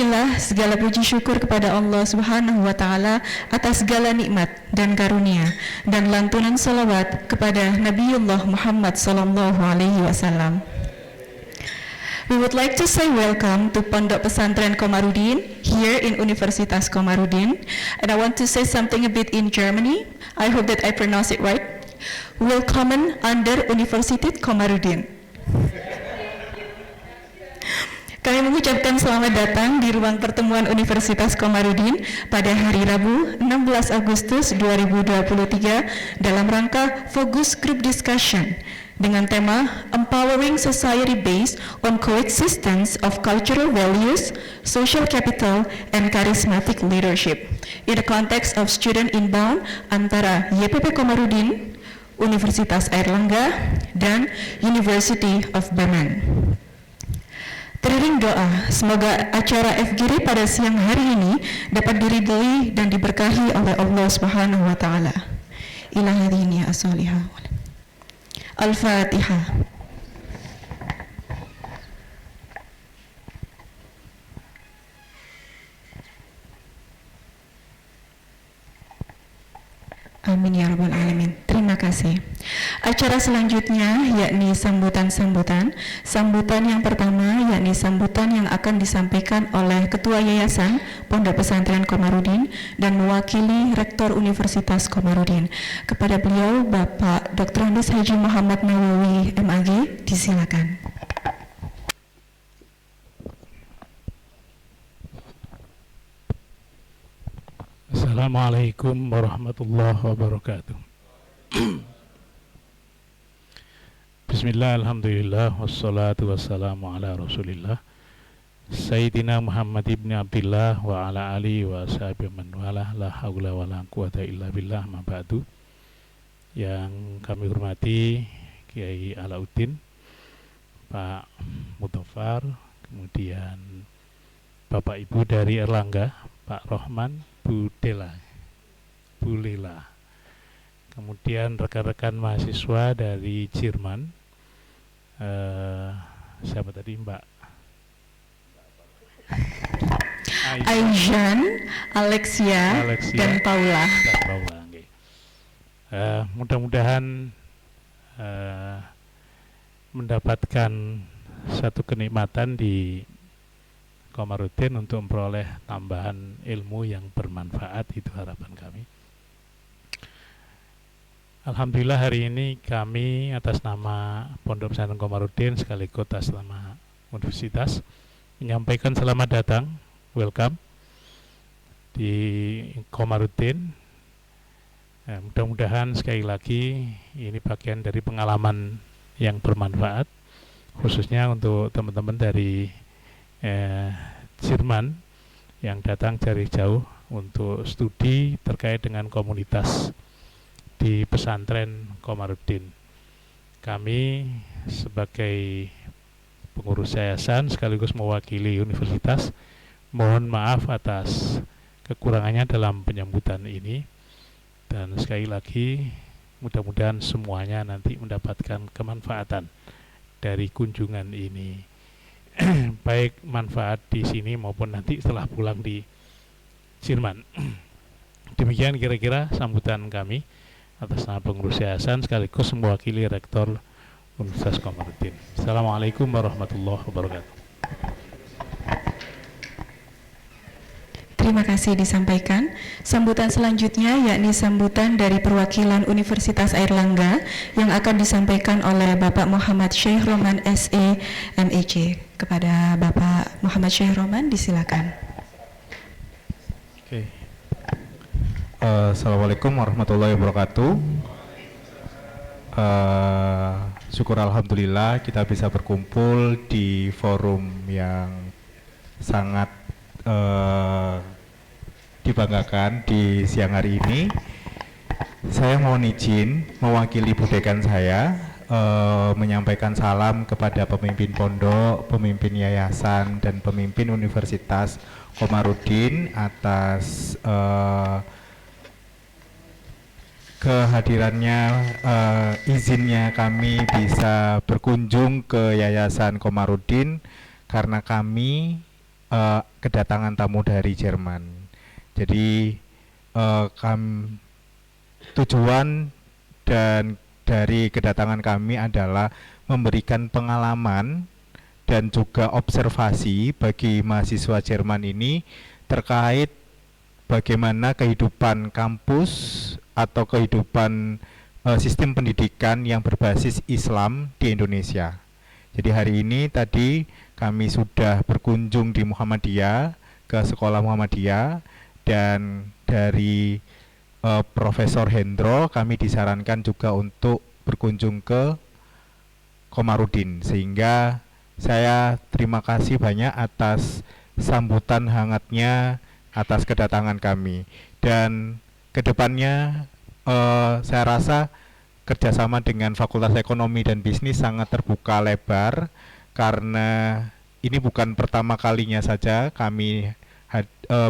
Alhamdulillah, segala puji syukur kepada Allah Subhanahu wa Ta'ala atas segala nikmat dan karunia, dan lantunan salawat kepada Nabiullah Muhammad sallallahu alaihi wasallam. We would like to say welcome to Pondok Pesantren Komarudin here in Universitas Komarudin, and I want to say something a bit in Germany. I hope that I pronounce it right. Willkommen an der Universität Komarudin. Kami mengucapkan selamat datang di ruang pertemuan Universitas Komarudin pada hari Rabu 16 Agustus 2023 dalam rangka Focus Group Discussion dengan tema Empowering Society Based on Coexistence of Cultural Values, Social Capital, and Charismatic Leadership in the context of student inbound antara YPP Komarudin, Universitas Airlangga, dan University of Bremen. Teriring doa, semoga acara FGD pada siang hari ini dapat diridhoi dan diberkahi oleh Allah Subhanahu wa Ta'ala. Ila hadhihi as-salihah. Al-Fatihah. Amin ya rabbal alamin. Terima kasih. Acara selanjutnya yakni sambutan-sambutan. Sambutan yang pertama yakni sambutan yang akan disampaikan oleh Ketua Yayasan Pondok Pesantren Komarudin dan mewakili Rektor Universitas Komarudin. Kepada beliau Bapak Dr. Andes Haji Muhammad Nawawi MAG, disilakan. Assalamualaikum warahmatullahi wabarakatuh. Bismillah, alhamdulillah, wassalatu wassalamu ala rasulillah Sayyidina Muhammad ibn Abdillah wa ala alihi wa sahbihi man wala la hawla wa la quwata illa billah ma ba'du. Yang kami hormati Kiai Alauddin, Pak Mutofar, kemudian Bapak Ibu dari Erlangga, Pak Rohman, Bu Lela, kemudian rekan-rekan mahasiswa dari Jerman, siapa tadi, Mbak Aijan, Alexia, dan Paula. Okay. Mudah-mudahan mendapatkan satu kenikmatan di Komarudin untuk memperoleh tambahan ilmu yang bermanfaat, itu harapan kami. Alhamdulillah hari ini kami atas nama Pondok Pesantren Komarudin sekaligus atas nama Universitas menyampaikan selamat datang, welcome di Komarudin. Mudah-mudahan sekali lagi ini bagian dari pengalaman yang bermanfaat, khususnya untuk teman-teman dari Jerman yang datang dari jauh untuk studi terkait dengan komunitas di pesantren Komarudin. Kami sebagai pengurus yayasan sekaligus mewakili universitas mohon maaf atas kekurangannya dalam penyambutan ini, dan sekali lagi mudah-mudahan semuanya nanti mendapatkan kemanfaatan dari kunjungan ini. Baik manfaat di sini maupun nanti setelah pulang di Jerman. Demikian kira-kira sambutan kami atas nama pengurus yayasan sekaligus mewakili Rektor Universitas Komarudin. Assalamualaikum warahmatullahi wabarakatuh. Terima kasih disampaikan. Sambutan selanjutnya yakni sambutan dari perwakilan Universitas Airlangga yang akan disampaikan oleh Bapak Muhammad Syekh Roman SE MEC. Kepada Bapak Muhammad Syekh Roman, disilakan. Oke. Assalamualaikum warahmatullahi wabarakatuh. Syukur alhamdulillah kita bisa berkumpul di forum yang sangat dibanggakan di siang hari ini. Saya mohon izin mewakili budekan saya menyampaikan salam kepada pemimpin pondok, pemimpin yayasan, dan pemimpin Universitas Komarudin atas kehadirannya, izinnya kami bisa berkunjung ke Yayasan Komarudin, karena kami kedatangan tamu dari Jerman. Jadi tujuan dan dari kedatangan kami adalah memberikan pengalaman dan juga observasi bagi mahasiswa Jerman ini terkait bagaimana kehidupan kampus atau kehidupan sistem pendidikan yang berbasis Islam di Indonesia. Jadi hari ini tadi kami sudah berkunjung di Muhammadiyah, ke sekolah Muhammadiyah, dan dari Profesor Hendro kami disarankan juga untuk berkunjung ke Komarudin, sehingga saya terima kasih banyak atas sambutan hangatnya atas kedatangan kami. Dan kedepannya saya rasa kerjasama dengan Fakultas Ekonomi dan Bisnis sangat terbuka lebar, karena ini bukan pertama kalinya saja kami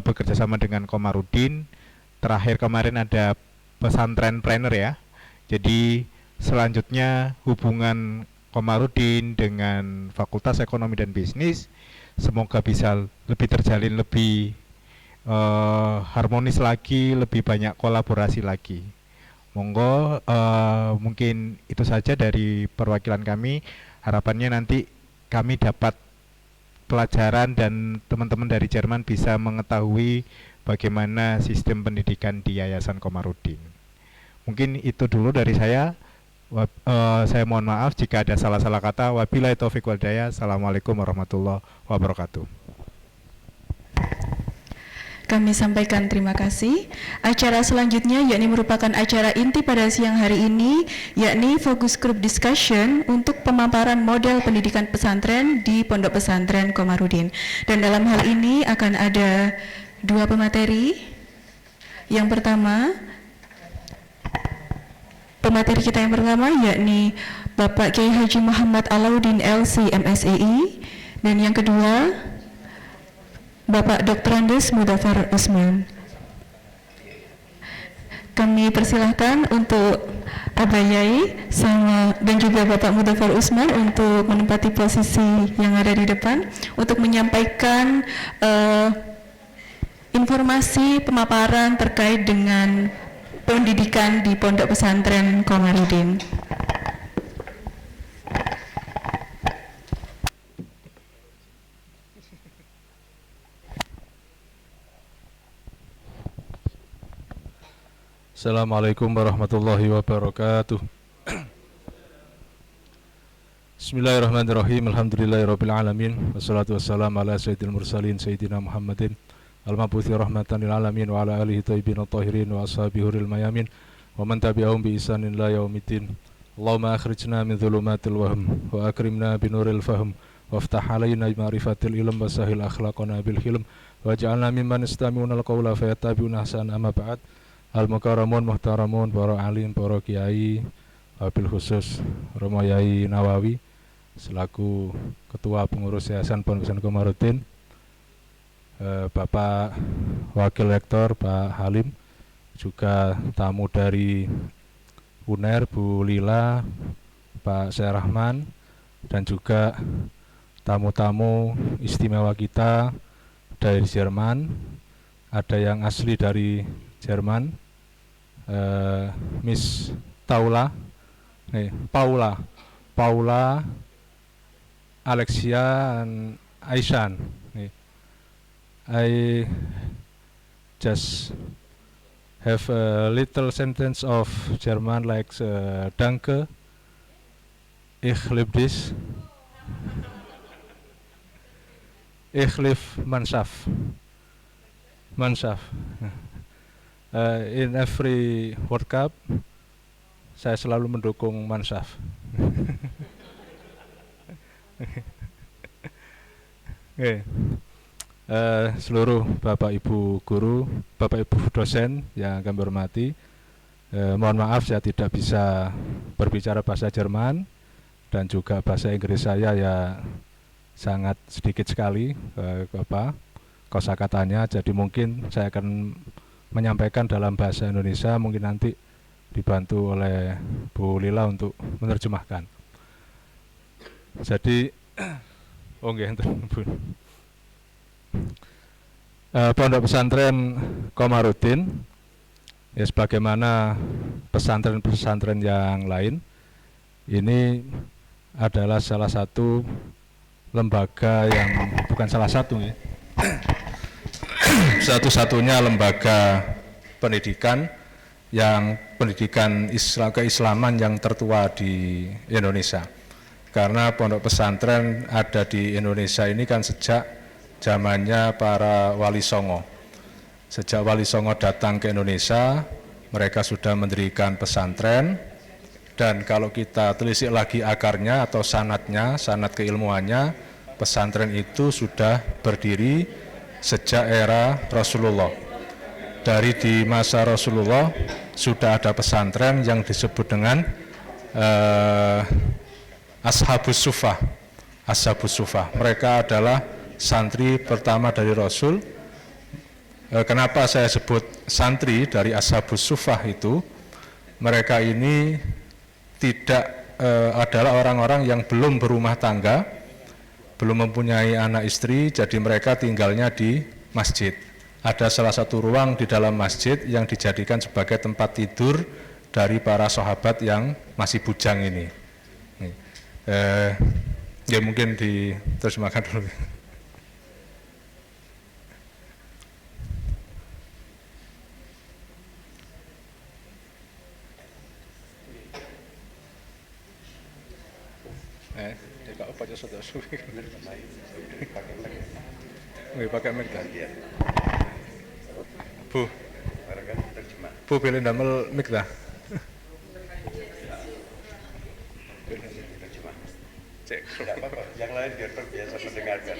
bekerja sama dengan Komarudin. Terakhir kemarin ada pesantren planner ya. Jadi selanjutnya hubungan Komarudin dengan Fakultas Ekonomi dan Bisnis semoga bisa lebih terjalin, lebih harmonis lagi, lebih banyak kolaborasi lagi. Monggo, mungkin itu saja dari perwakilan kami. Harapannya nanti kami dapat pelajaran dan teman-teman dari Jerman bisa mengetahui bagaimana sistem pendidikan di Yayasan Komarudin. Mungkin itu dulu dari saya. Saya mohon maaf jika ada salah-salah kata. Wabillahi taufiq wal hidayah. Assalamualaikum warahmatullahi wabarakatuh. Kami sampaikan terima kasih. Acara selanjutnya yakni merupakan acara inti pada siang hari ini, yakni Focus Group Discussion untuk pemaparan model pendidikan pesantren di Pondok Pesantren Komarudin. Dan dalam hal ini akan ada dua pemateri. Yang pertama, pemateri kita yang pertama yakni Bapak Kiai Haji Muhammad Alauddin LC MSEI, dan yang kedua Bapak Dr. Andes Mudafar Usman. Kami persilahkan untuk Abah Yai dan juga Bapak Mudafar Usman untuk menempati posisi yang ada di depan untuk menyampaikan informasi pemaparan terkait dengan pendidikan di Pondok Pesantren Komarudin. Assalamualaikum warahmatullahi wabarakatuh. Bismillahirrahmanirrahim. Alhamdulillahirabbil alamin. Wassalatu wassalamu ala sayyidil mursalin sayyidina Muhammadin al-mabuthi rahmatan lil alamin wa ala alihi thayyibin at-tahirin wa ashabihi huril mayamin wa man tabi'ahum bi ihsanin ila yaumiddin. Allahumma akhrijna min dhulumatil wahm wa akrimna binuril fahm waftah alaina bi ma'rifatil ilm wa sahil akhlaqana bil hilm waj'alna mimman yastami'una al-qawla fayattabi'una ahsana. Amma ba'd. Al-Mukaramun, Muhtaramun, para alim, para kiai, wabil khusus Romo Yai Nawawi selaku Ketua Pengurus Yayasan Pondok Pesantren Komarudin, Bapak Wakil Rektor Pak Halim, juga tamu dari UNER Bu Lila, Pak Syekh Rahman, dan juga tamu-tamu istimewa kita dari Jerman. Ada yang asli dari Jerman, Miss Paula, Alexia, and Aishan. I just have a little sentence of German like Danke, ich liebe dich, ich liebe Mannschaft. In every World Cup saya selalu mendukung Mannschaft. Okay. Seluruh Bapak Ibu guru, Bapak Ibu dosen yang kami hormati, mohon maaf saya tidak bisa berbicara bahasa Jerman dan juga bahasa Inggris saya ya sangat sedikit sekali kosakatanya, jadi mungkin saya akan menyampaikan dalam bahasa Indonesia, mungkin nanti dibantu oleh Bu Lila untuk menerjemahkan. Jadi, Pondok Pesantren Komarudin, ya sebagaimana pesantren-pesantren yang lain, ini adalah salah satu lembaga yang bukan salah satu ya, satu-satunya lembaga pendidikan yang pendidikan keislaman yang tertua di Indonesia. Karena pondok pesantren ada di Indonesia ini kan sejak zamannya para Wali Songo. Sejak Wali Songo datang ke Indonesia, mereka sudah mendirikan pesantren, dan kalau kita telisik lagi akarnya atau sanadnya, sanad keilmuannya, pesantren itu sudah berdiri sejak era Rasulullah. Dari di masa Rasulullah sudah ada pesantren yang disebut dengan Ashabus Suffah. Ashabus Suffah. Mereka adalah santri pertama dari Rasul. Kenapa saya sebut santri dari Ashabus Suffah itu? Mereka ini tidak adalah orang-orang yang belum berumah tangga, belum mempunyai anak istri, jadi mereka tinggalnya di masjid. Ada salah satu ruang di dalam masjid yang dijadikan sebagai tempat tidur dari para sahabat yang masih bujang ini. Ya mungkin diterjemahkan dulu. Pakai mic dah. Bu pilih damel mic dah. Tidak apa-apa, yang lain biar terbiasa mendengarkan.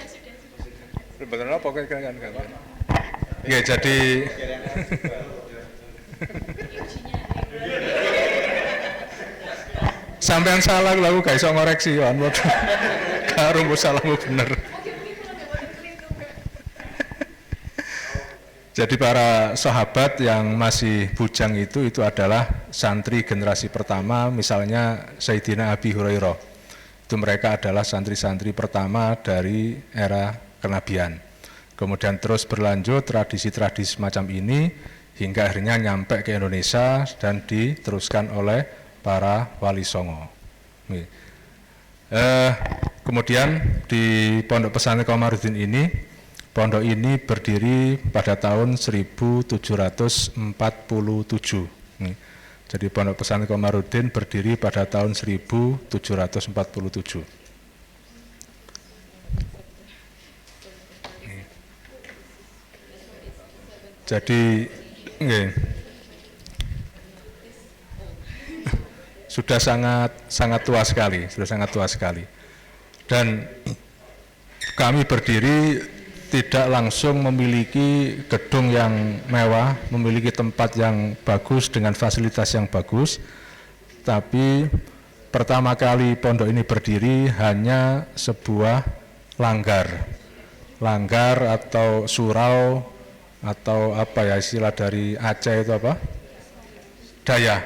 Betul apa kan? Ya jadi sampean salah lagu gak iso ngoreksi yo anu. Karo mbok salahmu bener. Jadi para sahabat yang masih bujang itu adalah santri generasi pertama, misalnya Sayyidina Abi Hurairah. Itu mereka adalah santri-santri pertama dari era kenabian. Kemudian terus berlanjut tradisi-tradisi semacam ini hingga akhirnya nyampe ke Indonesia dan diteruskan oleh para Wali Songo. Kemudian di Pondok Pesantren Komarudin ini, pondok ini berdiri pada tahun 1747. Jadi Pondok Pesantren Komarudin berdiri pada tahun 1747. Jadi sudah sangat tua sekali, dan kami berdiri tidak langsung memiliki gedung yang mewah, memiliki tempat yang bagus dengan fasilitas yang bagus, tapi pertama kali pondok ini berdiri hanya sebuah langgar atau surau atau apa ya istilah dari Aceh itu apa? Daya.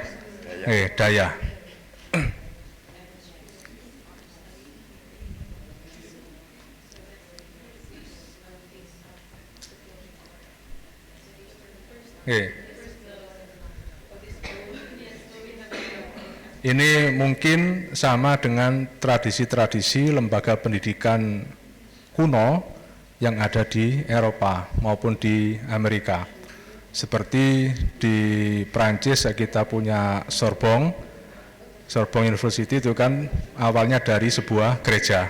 Ini mungkin sama dengan tradisi-tradisi lembaga pendidikan kuno yang ada di Eropa maupun di Amerika. Seperti di Prancis kita punya Sorbonne University, itu kan awalnya dari sebuah gereja.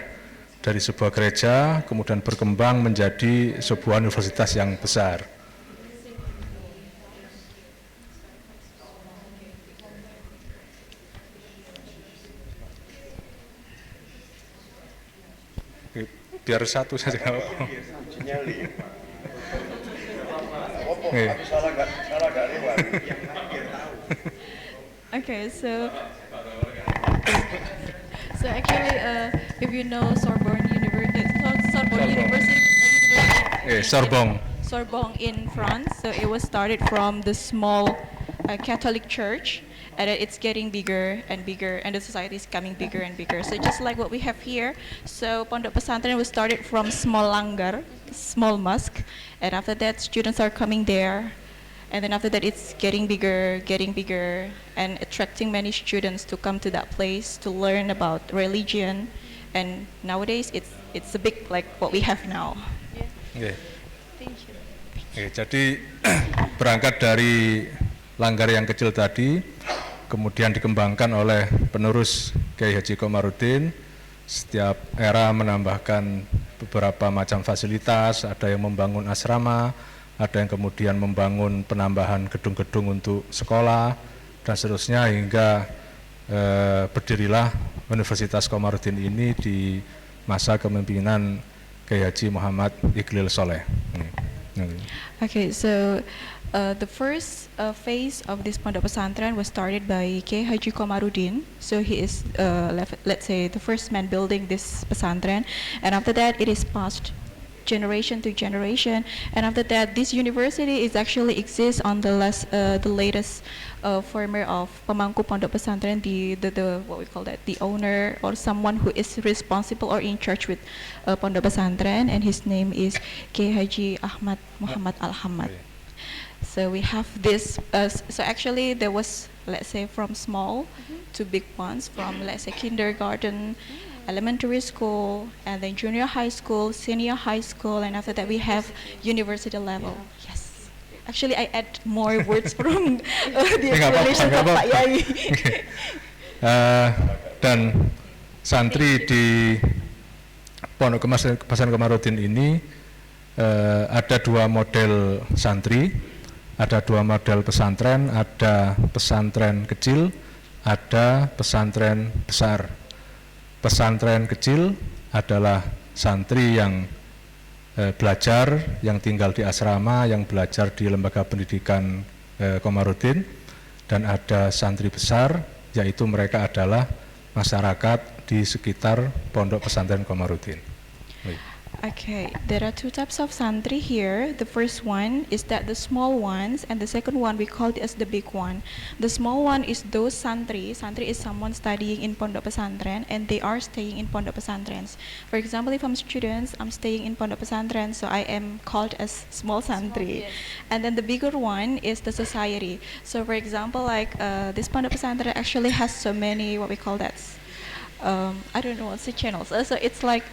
Dari sebuah gereja kemudian berkembang menjadi sebuah universitas yang besar. Biar satu saja. Okay, so actually, if you know Sorbonne University, Sorbonne in France, so it was started from the small Catholic church, and it's getting bigger and bigger, and the society is becoming bigger and bigger. So just like what we have here, so Pondok Pesantren was started from small langgar, small mosque, and after that students are coming there, and then after that it's getting bigger, and attracting many students to come to that place to learn about religion, and nowadays it's a big like what we have now. Oke. Oke, jadi berangkat dari langgar yang kecil tadi, kemudian dikembangkan oleh penerus Kiai Haji Komarudin. Setiap era menambahkan beberapa macam fasilitas, ada yang membangun asrama, ada yang kemudian membangun penambahan gedung-gedung untuk sekolah, dan seterusnya hingga berdirilah Universitas Komarudin ini di masa kepemimpinan Kiai Haji Muhammad Iqlil Soleh. Okay, so the first phase of this Pondok Pesantren was started by Kiai Haji Komarudin. So he is, let's say, the first man building this pesantren, and after that it is passed generation to generation, and after that this university is actually exists on the latest former of Pemangku Pondok Pesantren, the what we call that, the owner or someone who is responsible or in charge with Pondok Pesantren, and his name is Kiai Haji Ahmad Muhammad Al-Hamad. So we have this, so actually there was, let's say, from small to big ones, from let's say kindergarten, elementary school, and then junior high school, senior high school, and after that we have university level. Yes. Actually I add more words from the explanation of Pak Yai. Dan santri di Pondok Pesantren Komarudin ini ada dua model santri. Ada dua model pesantren, ada pesantren kecil, ada pesantren besar. Pesantren kecil adalah santri yang belajar, yang tinggal di asrama, yang belajar di lembaga pendidikan Komarudin, dan ada santri besar, yaitu mereka adalah masyarakat di sekitar Pondok Pesantren Komarudin. Okay, there are two types of santri here. The first one is that the small ones, and the second one we call it as the big one. The small one is those santri. Santri is someone studying in Pondok Pesantren, and they are staying in Pondok Pesantrens. For example, if I'm students, I'm staying in Pondok Pesantren, so I am called as small santri. And then the bigger one is the society. So for example, like this Pondok Pesantren actually has so many what we call that. I don't know what's the channels. So it's like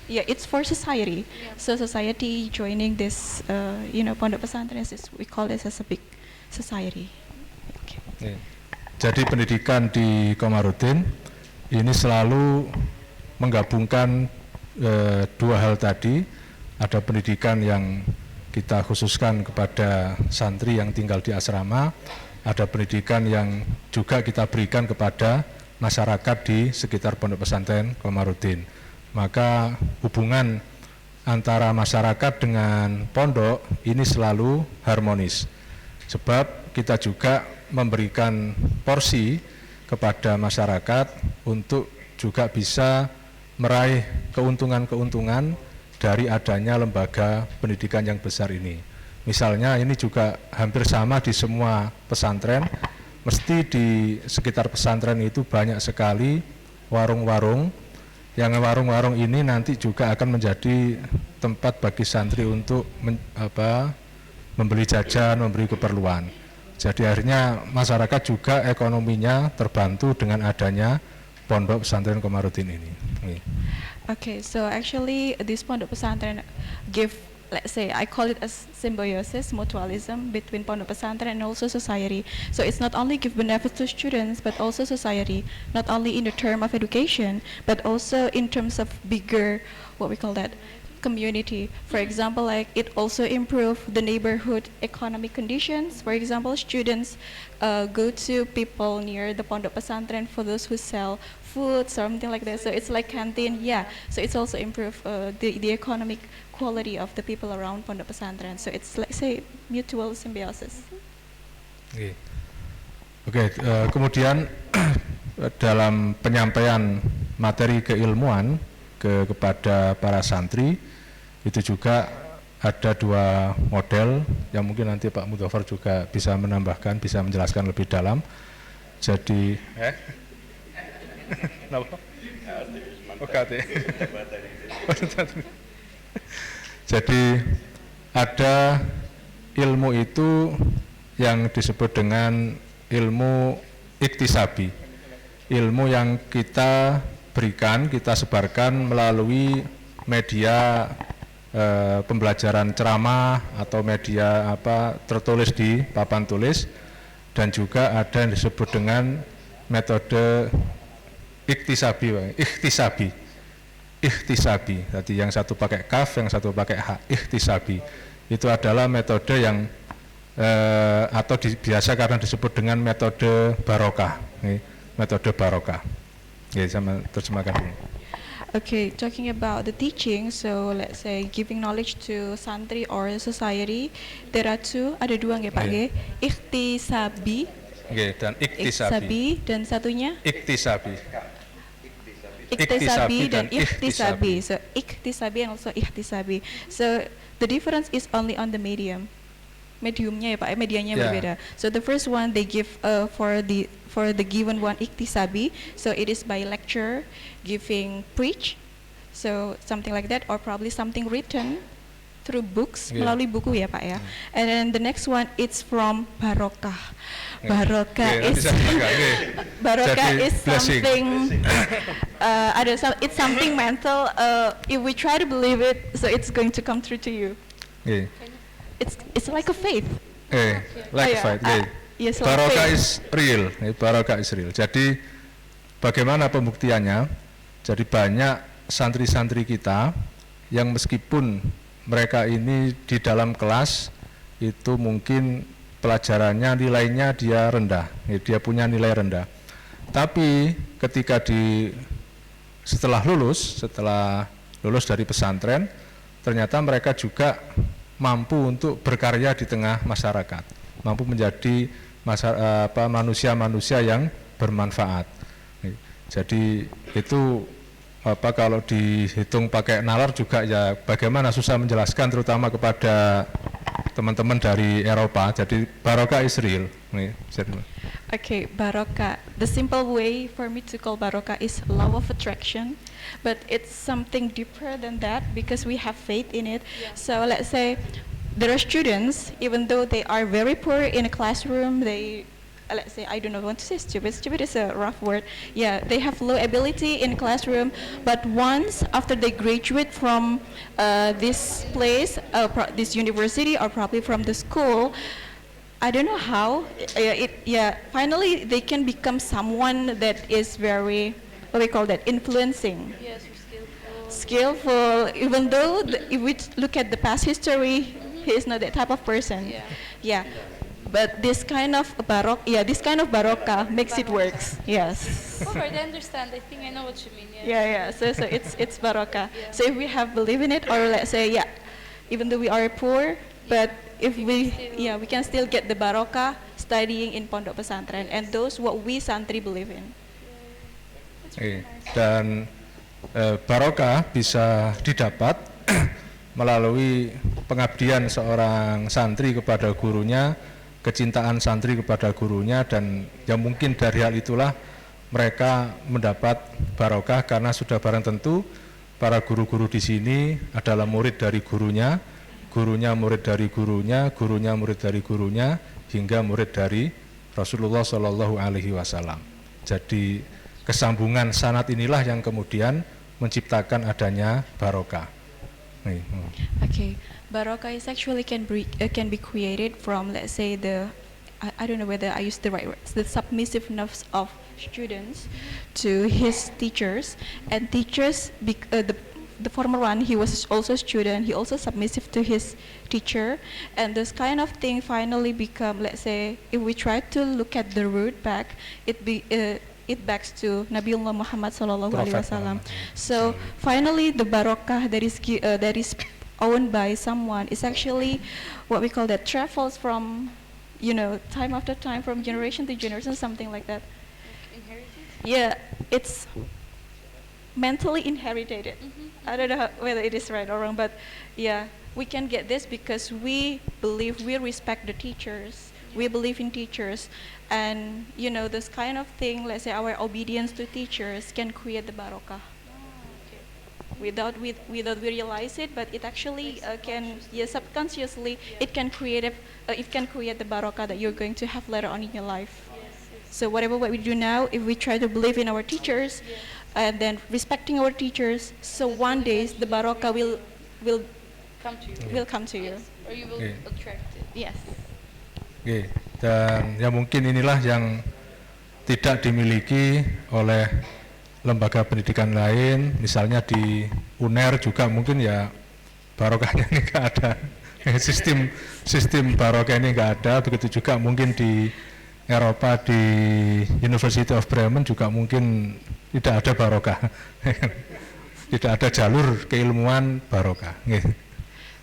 it's for society. So society joining this, Pondok Pesantren, we call this as a big society. Okay. Jadi pendidikan di Komarudin ini selalu menggabungkan dua hal tadi. Ada pendidikan yang kita khususkan kepada santri yang tinggal di asrama, ada pendidikan yang juga kita berikan kepada masyarakat di sekitar Pondok Pesantren Komarudin. Maka hubungan antara masyarakat dengan pondok ini selalu harmonis. Sebab kita juga memberikan porsi kepada masyarakat untuk juga bisa meraih keuntungan-keuntungan dari adanya lembaga pendidikan yang besar ini. Misalnya ini juga hampir sama di semua pesantren, mesti di sekitar pesantren itu banyak sekali warung-warung, yang warung-warung ini nanti juga akan menjadi tempat bagi santri untuk membeli jajan, membeli keperluan. Jadi akhirnya masyarakat juga ekonominya terbantu dengan adanya Pondok Pesantren Komarudin ini. Okay, so actually this Pondok Pesantren give, let's say, I call it as symbiosis, mutualism between Pondok Pesantren and also society. So it's not only give benefits to students, but also society, not only in the term of education, but also in terms of bigger, what we call that, community. For example, like it also improve the neighborhood economic conditions. For example, students go to people near the Pondok Pesantren for those who sell food, something like that. So it's like canteen, So it's also improve the economic quality of the people around Pondok Pesantren. So it's, let's say, mutual symbiosis. Oke, kemudian dalam penyampaian materi keilmuan kepada para santri itu juga ada dua model yang mungkin nanti Pak Mudhafar juga bisa menambahkan, bisa menjelaskan lebih dalam. Jadi Kenapa? Oh, KT. Jadi ada ilmu itu yang disebut dengan ilmu iktisabi, ilmu yang kita berikan, kita sebarkan melalui media pembelajaran ceramah atau media tertulis di papan tulis, dan juga ada yang disebut dengan metode ikhtisabi. Tadi yang satu pakai kaf, yang satu pakai ha. Ikhtisabi itu adalah metode yang atau biasa karena disebut dengan metode barokah. Metode barokah. Sama terjemahkan dulu. Okay, talking about the teaching, so let's say giving knowledge to santri or society, there are two, ada dua nggih Pak nggih? Ikhtisabi. Nggih, dan iktisabi. Dan satunya? Iktisabi Dan ikhtisabi. So ikhtisabi and also ikhtisabi. So the difference is only on the mediumnya ya Pak, medianya berbeda. So the first one they give for the given one ikhtisabi, so it is by lecture, giving preach, so something like that, or probably something written through books, melalui buku ya Pak ya. And then the next one it's from barokah. Barokah is something it's something mental. If we try to believe it, so it's going to come true to you. It's like a faith. Faith. Yes, Barokah is real. Barokah is real. Jadi bagaimana pembuktiannya? Jadi banyak santri-santri kita yang meskipun mereka ini di dalam kelas itu mungkin pelajarannya nilainya dia rendah, dia punya nilai rendah. Tapi ketika setelah lulus dari pesantren, ternyata mereka juga mampu untuk berkarya di tengah masyarakat, mampu menjadi manusia-manusia yang bermanfaat. Jadi itu kalau dihitung pakai nalar juga ya bagaimana susah menjelaskan, terutama kepada teman-teman dari Eropa. Jadi barokah is real. Okay, barokah. The simple way for me to call barokah is law of attraction, but it's something deeper than that because we have faith in it. So let's say there are students, even though they are very poor in a classroom, let's say, I don't know, want to say stupid is a rough word. Yeah, they have low ability in classroom, but once after they graduate from this place, this university, or probably from the school, I don't know how, finally they can become someone that is very, what we call that, influencing. Yes, skillful, even though if we look at the past history, he is not that type of person. Yeah. But this kind of barokah makes it works. Yes. Oh, I understand. I think I know what you mean. Yeah. So it's barokah. So if we have believe in it, or let's say, even though we are poor, but if we can still get the barokah studying in pondok pesantren, and those what we santri believe in. Dan barokah bisa didapat melalui pengabdian seorang santri kepada gurunya, kecintaan santri kepada gurunya, dan yang mungkin dari hal itulah mereka mendapat barokah karena sudah barang tentu para guru-guru di sini adalah murid dari gurunya, gurunya murid dari gurunya, gurunya murid dari gurunya, hingga murid dari Rasulullah Shallallahu Alaihi Wasallam. Jadi kesambungan sanad inilah yang kemudian menciptakan adanya barokah. Okay, barokah is actually can be created from, let's say, I don't know whether I use the right words, the submissiveness of students to his teachers, and teachers, the former one, he was also a student, he also submissive to his teacher, and this kind of thing finally become, let's say, if we try to look at the root back, it backs to Nabiullah Muhammad sallallahu alaihi wasallam. So finally, the barokah that is owned by someone is actually what we call that travels from, time after time, from generation to generation, something like that. Inherited? Yeah, it's mentally inherited. I don't know whether it is right or wrong, but yeah, we can get this because we believe, we respect the teachers. we believe in teachers, and you know this kind of thing. Let's say our obedience to teachers can create the barokah. Without we realize it, but it actually can, subconsciously it can create the barokah that you're going to have later on in your life. So whatever what we do now, if we try to believe in our teachers, and then respecting our teachers, so one day the barokah will Come to you. will come to you. Yes. Or you will Okay. attract it. Yes. Oke, dan ya mungkin inilah yang tidak dimiliki oleh lembaga pendidikan lain, misalnya di UNER juga mungkin ya barokahnya ini nggak ada, sistem barokah ini nggak ada. Begitu juga mungkin di Eropa, di University of Bremen juga mungkin tidak ada barokah, tidak ada jalur keilmuan barokah.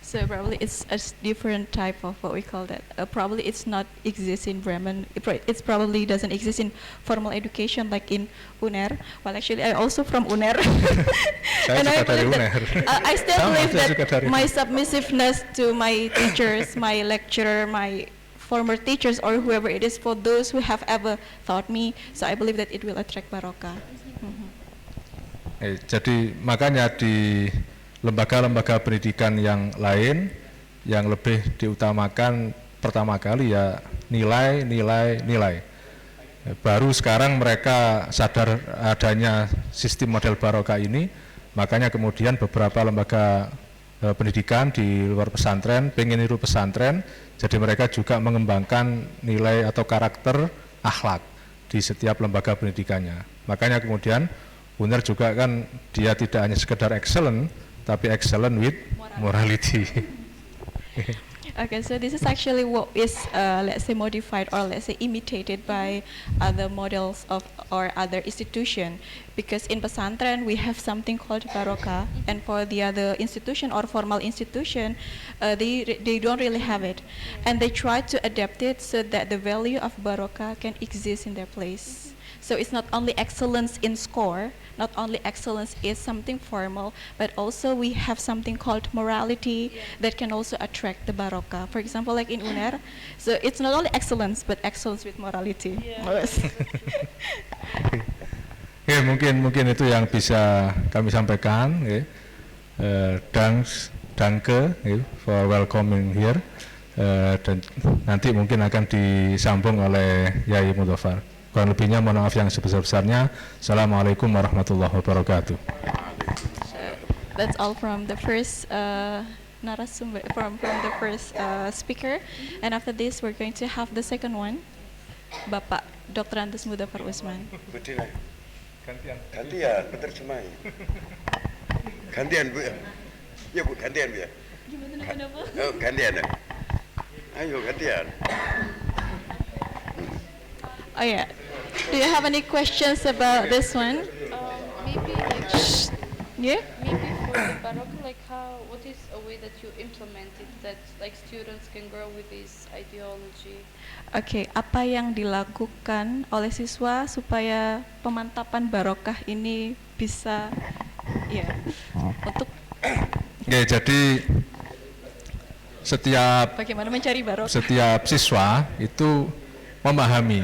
So probably it's a different type of what we call that. Probably it's not exist in Bremen. It's probably doesn't exist in formal education like in UNER. Well, actually, I also from UNER. Saya And juga dari believe UNER. I still Sama, believe saya juga that dari my UNER. submissiveness to my teachers, my lecturer, my former teachers, or whoever it is, for those who have ever taught me, so I believe that it will attract barokah. Jadi makanya di lembaga-lembaga pendidikan yang lain yang lebih diutamakan pertama kali ya nilai. Baru sekarang mereka sadar adanya sistem model barokah ini, makanya kemudian beberapa lembaga pendidikan di luar pesantren pengen niru pesantren, jadi mereka juga mengembangkan nilai atau karakter akhlak di setiap lembaga pendidikannya. Makanya kemudian UNER juga kan dia tidak hanya sekedar excellent, tapi excellent with morality. Okay, so this is actually what is, let's say, modified or let's say imitated by other models of or other institution. Because in pesantren we have something called barokah, and for the other institution or formal institution, they don't really have it, and they try to adapt it so that the value of barokah can exist in their place. So it's not only excellence in score, not only excellence is something formal, but also we have something called morality that can also attract the barokah. For example, like in UNER, so it's not only excellence, but excellence with morality. Yes. Ya, mungkin itu yang bisa kami sampaikan. Ya. Danke for welcoming here. Dan nanti mungkin akan disambung oleh Yai Mudofar. Kurang lebihnya mohon maaf yang sebesar-besarnya. Assalamualaikum warahmatullahi wabarakatuh. So that's all from the first narasumber, from the first speaker, and after this we're going to have the second one, Bapak Dr. Andes Mudafar Usman. Betul. Gantian, menerjemahi. Gantian Bu. Ya Bu, gantian Bu ya. Gimana Bu? Oh, gantian. Ayo gantian. Oh yeah. Do you have any questions about this one? Maybe like Yeah. maybe for the barokah, like what is a way that you implement it that like students can grow with this ideology? Oke, apa yang dilakukan oleh siswa supaya pemantapan barokah ini bisa, ya, untuk Oke, jadi bagaimana mencari barokah? setiap siswa itu memahami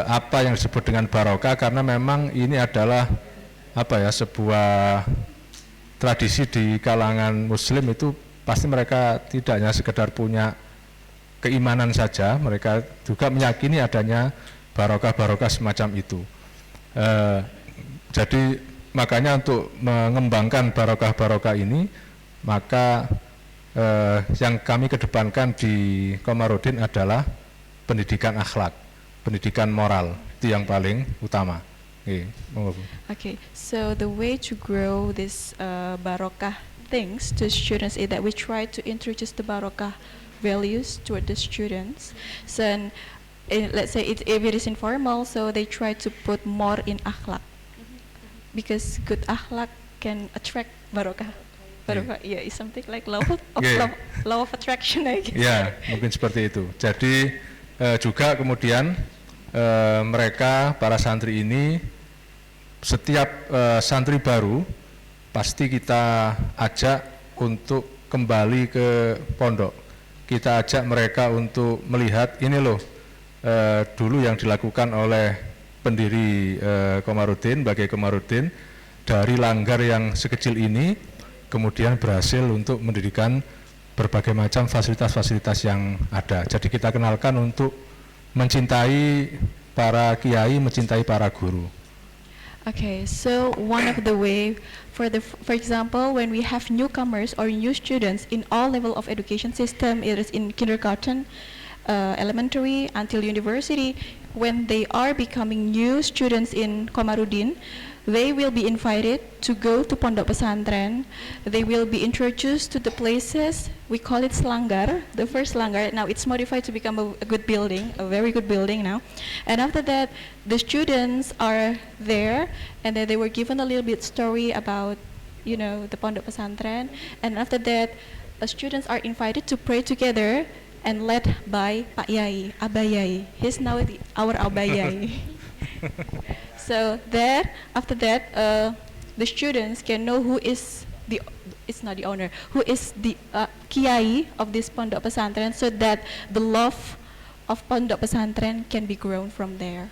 apa yang disebut dengan barokah, karena memang ini adalah sebuah tradisi di kalangan Muslim. Itu pasti mereka tidak hanya sekedar punya keimanan saja, mereka juga meyakini adanya barokah semacam itu. Jadi makanya untuk mengembangkan barokah ini, maka yang kami kedepankan di Komarudin adalah pendidikan akhlak, pendidikan moral, itu yang paling utama. Okay, so the way to grow this barokah things to students is that we try to introduce the barokah values toward the students. So let's say if it is informal, so they try to put more in akhlak, because good akhlak can attract barokah. Barokah, yeah, is something like law of attraction, I guess. Ya, mungkin seperti itu. Jadi juga kemudian mereka para santri ini, setiap santri baru pasti kita ajak untuk kembali ke pondok. kita ajak mereka untuk melihat ini loh dulu yang dilakukan oleh pendiri Komarudin, Bagai Komarudin, dari langgar yang sekecil ini kemudian berhasil untuk mendirikan berbagai macam fasilitas-fasilitas yang ada. Jadi kita kenalkan untuk mencintai para kiai, mencintai para guru. Okay, so one of the way for example, when we have newcomers or new students in all level of education system, it is in kindergarten, elementary until university, when they are becoming new students in Komarudin, they will be invited to go to Pondok Pesantren. They will be introduced to the places, we call it Selanggar, the first Selanggar. Now it's modified to become a good building, a very good building now. And after that, the students are there, and then they were given a little bit story about, you know, the Pondok Pesantren. And after that, students are invited to pray together and led by Pak Yai, Abah Yai. He's now our Abah Yai. So there, after that, the students can know who is it's not the owner, who is the kiai of this Pondok Pesantren, so that the love of Pondok Pesantren can be grown from there.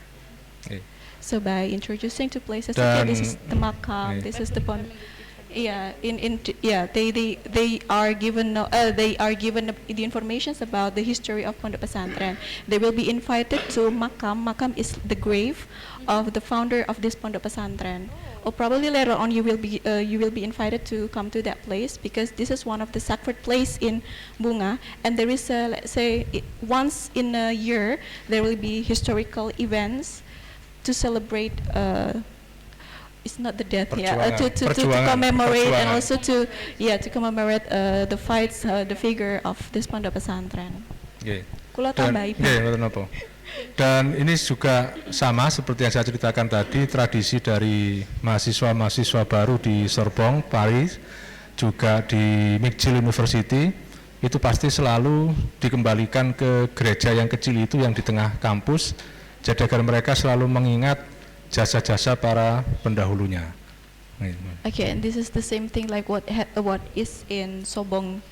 Okay. So by introducing to places, okay, this is the makam, this is the pond. Yeah, they are given the informations about the history of Pondok Pesantren. They will be invited to makam. Makam is the grave of the founder of this Pondok Pesantren. Or probably later on you will be invited to come to that place, because this is one of the sacred place in Bunga, and there is let's say once in a year there will be historical events to celebrate. It's not the death, to commemorate and also to commemorate the fights, the figure of this Pondok Pesantren. Okay. Kula tambahi. Dan ini juga sama seperti yang saya ceritakan tadi, tradisi dari mahasiswa-mahasiswa baru di Sorbonne, Paris, juga di McGill University, itu pasti selalu dikembalikan ke gereja yang kecil itu yang di tengah kampus, jadi agar mereka selalu mengingat jasa-jasa para pendahulunya. Okay, and this is the same thing like what is in Sobong.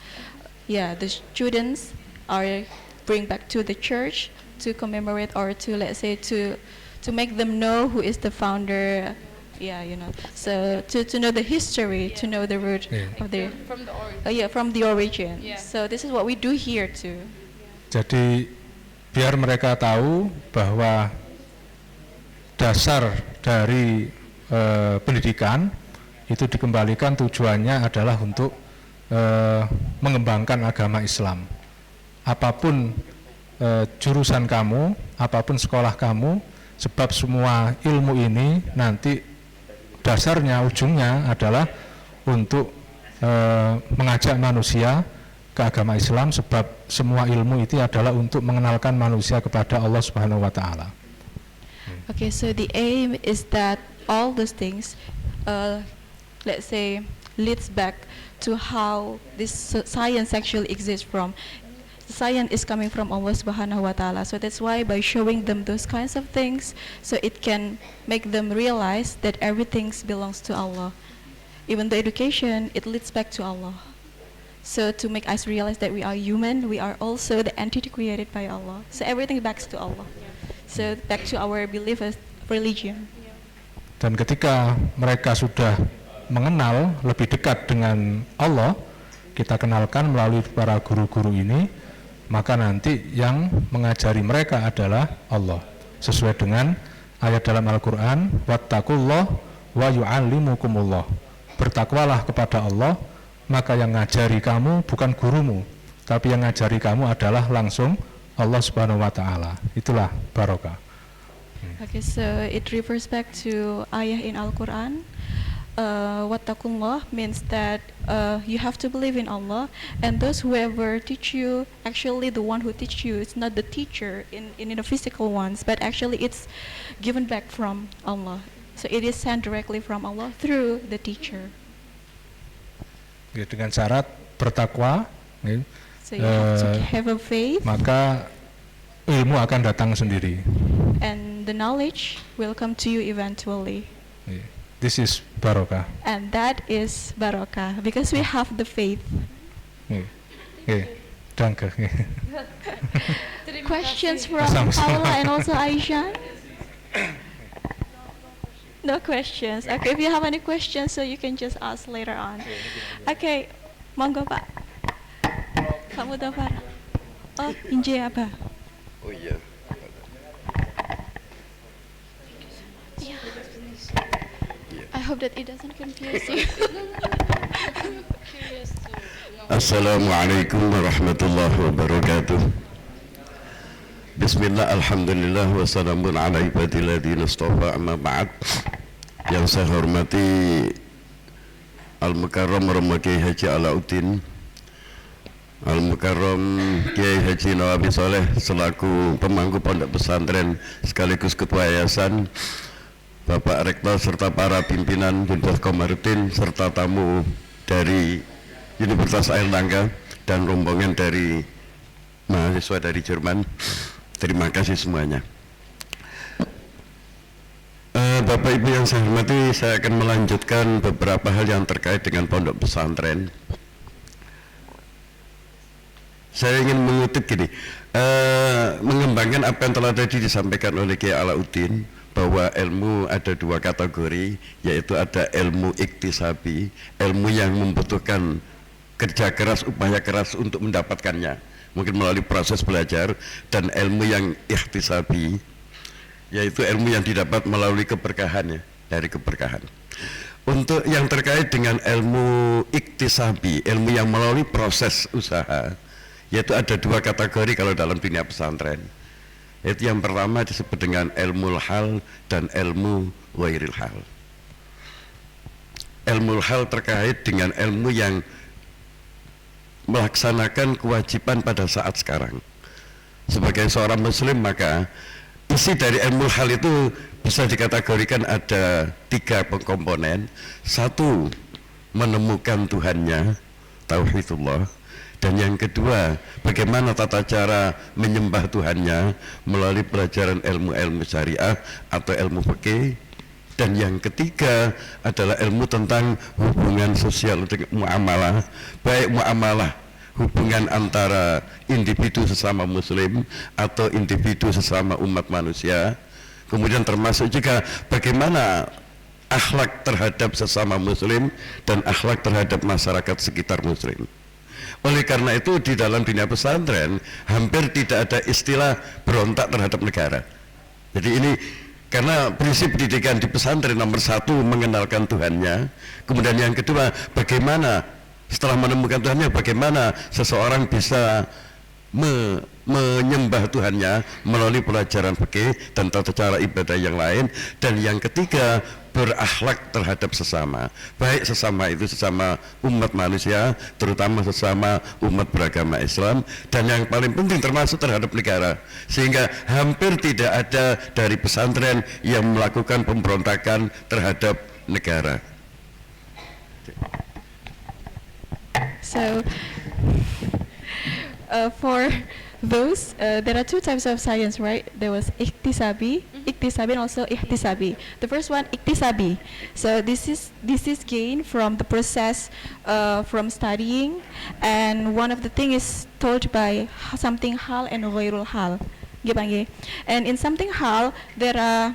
Yeah, the students are bring back to the church to commemorate, or to, let's say, to make them know who is the founder. Yeah, you know. So to know the history, to know the root of the from the origin. From the origin. Yeah. So this is what we do here too. Jadi biar mereka tahu bahwa dasar dari pendidikan itu dikembalikan, tujuannya adalah untuk mengembangkan agama Islam. Apapun jurusan kamu, apapun sekolah kamu, sebab semua ilmu ini nanti dasarnya, ujungnya adalah untuk mengajak manusia ke agama Islam, sebab semua ilmu itu adalah untuk mengenalkan manusia kepada Allah Subhanahu wa taala. Okay, so the aim is that all those things, let's say, leads back to how this science actually exists from. Science is coming from Allah Subhanahu wa taala. So that's why by showing them those kinds of things, so it can make them realize that everything belongs to Allah. Even the education, it leads back to Allah. So to make us realize that we are human, we are also the entity created by Allah. So everything backs to Allah. So back to our belief as religion. Dan ketika mereka sudah mengenal lebih dekat dengan Allah, kita kenalkan melalui para guru-guru ini, maka nanti yang mengajari mereka adalah Allah, sesuai dengan ayat dalam Al-Quran, wattaqullah wa yu'allimukumullah. Bertakwalah kepada Allah, maka yang ngajari kamu bukan gurumu, tapi yang ngajari kamu adalah langsung Allah Subhanahu wa taala. Itulah barokah. Okay, so it refers back to ayah in Al-Quran. Wattaqullah means that you have to believe in Allah, and those whoever teach you, actually the one who teach you, it's not the teacher in the physical ones, but actually it's given back from Allah. So it is sent directly from Allah through the teacher. Ya, dengan syarat bertakwa, ya, So you have to have a faith, maka ilmu akan datang sendiri. and the knowledge will come to you eventually. Ya. This is barokah. And that is barakah, because we have the faith. Ya. Ya. Danke. Questions from Sama-sama. Paula and also Aisha? No questions. Okay, if you have any questions, so you can just ask later on. Okay, monggo Pak. Pak Mudafar. Oh, Inje apa? Oh iya. I hope that it doesn't confuse you. Curious to know. Assalamualaikum warahmatullahi wabarakatuh. Bismillah, alhamdulillah, wassalamun ala ibadilladina istafa, amma ba'd. Yang saya hormati Al-Mukarram Romo Kiai Haji Alauddin, Al-Mukarram Kiai Haji Nawawi Soleh selaku pemangku pondok pesantren sekaligus ketua yayasan, Bapak Rektor serta para pimpinan Universitas Komarudin serta tamu dari Universitas Airlangga dan rombongan dari mahasiswa dari Jerman. Terima kasih semuanya. Bapak Ibu yang saya hormati, saya akan melanjutkan beberapa hal yang terkait dengan pondok pesantren. Saya ingin mengutip gini, mengembangkan apa yang telah tadi disampaikan oleh Kiai Alauddin, bahwa ilmu ada dua kategori, yaitu ada ilmu iktisabi, ilmu yang membutuhkan kerja keras, upaya keras untuk mendapatkannya, mungkin melalui proses belajar, dan ilmu yang ikhtisabi, yaitu ilmu yang didapat melalui keberkahan, ya, dari keberkahan. Untuk yang terkait dengan ilmu iktisabi, ilmu yang melalui proses usaha, yaitu ada dua kategori kalau dalam dunia pesantren. Yaitu yang pertama disebut dengan ilmu hal dan ilmu ghairil hal. Ilmu hal terkait dengan ilmu yang melaksanakan kewajiban pada saat sekarang. Sebagai seorang muslim, maka isi dari ilmu hal itu bisa dikategorikan ada tiga komponen. Satu, menemukan Tuhannya, tauhidullah. Dan yang kedua, bagaimana tata cara menyembah Tuhannya melalui pelajaran ilmu-ilmu syariah atau ilmu fikih. Dan yang ketiga adalah ilmu tentang hubungan sosial, muamalah, baik muamalah hubungan antara individu sesama muslim atau individu sesama umat manusia. Kemudian termasuk juga bagaimana akhlak terhadap sesama muslim dan akhlak terhadap masyarakat sekitar muslim. Oleh karena itu di dalam dunia pesantren hampir tidak ada istilah berontak terhadap negara. Jadi ini karena prinsip pendidikan di pesantren nomor satu mengenalkan Tuhannya, kemudian yang kedua bagaimana setelah menemukan Tuhannya, bagaimana seseorang bisa menyembah Tuhannya melalui pelajaran fikih dan tata cara ibadah yang lain, dan yang ketiga berakhlak terhadap sesama, baik sesama itu sesama umat manusia, terutama sesama umat beragama Islam, dan yang paling penting termasuk terhadap negara, sehingga hampir tidak ada dari pesantren yang melakukan pemberontakan terhadap negara. So, for those, there are two types of science, right? There was iktisabi, and also ihtisabi. The first one, iktisabi. So this is gained from the process, from studying, and one of the thing is told by something hal and ghairul hal. And in something hal, there are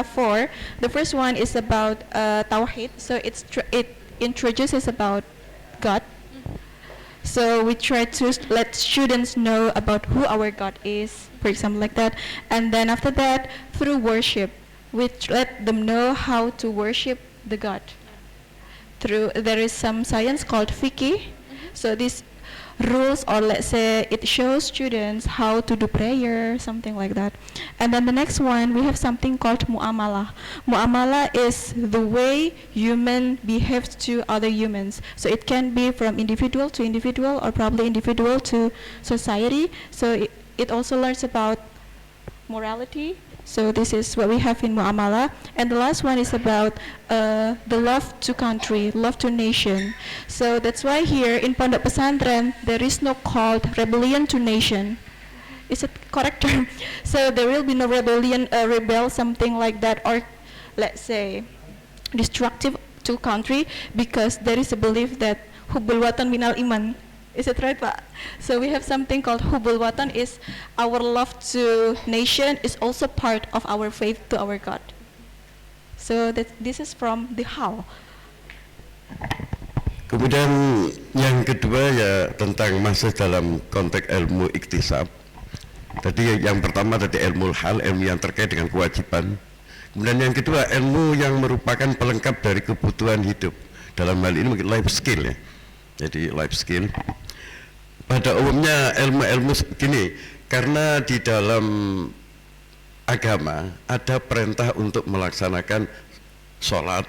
four. The first one is about tauhid. So it introduces about God. So we try to let students know about who our God is, for example, like that. And then after that, through worship, we let them know how to worship the God. There is some science called fiqh. So these rules, or let's say it shows students how to do prayer, something like that. And then the next one, we have something called mu'amalah. Mu'amalah is the way human behaves to other humans. So it can be from individual to individual, or probably individual to society. So it also learns about morality. So this is what we have in mu'amalah. And the last one is about the love to country, love to nation. So that's why here in Pondok Pesantren there is no called rebellion to nation. Is it correct term? So there will be no rebellion, rebel, something like that, or let's say destructive to country, because there is a belief that hubbul watan minal iman. Is it right, Pak? So we have something called Hubul Watan, is our love to nation is also part of our faith to our God. So this is from the how. Kemudian yang kedua ya tentang masih dalam konteks ilmu iktisab. Tadi yang pertama tadi ilmu hal, ilmu yang terkait dengan kewajiban. Kemudian yang kedua ilmu yang merupakan pelengkap dari kebutuhan hidup. Dalam hal ini mungkin life skill ya. Jadi life skill. Pada umumnya ilmu-ilmu begini, karena di dalam agama ada perintah untuk melaksanakan sholat,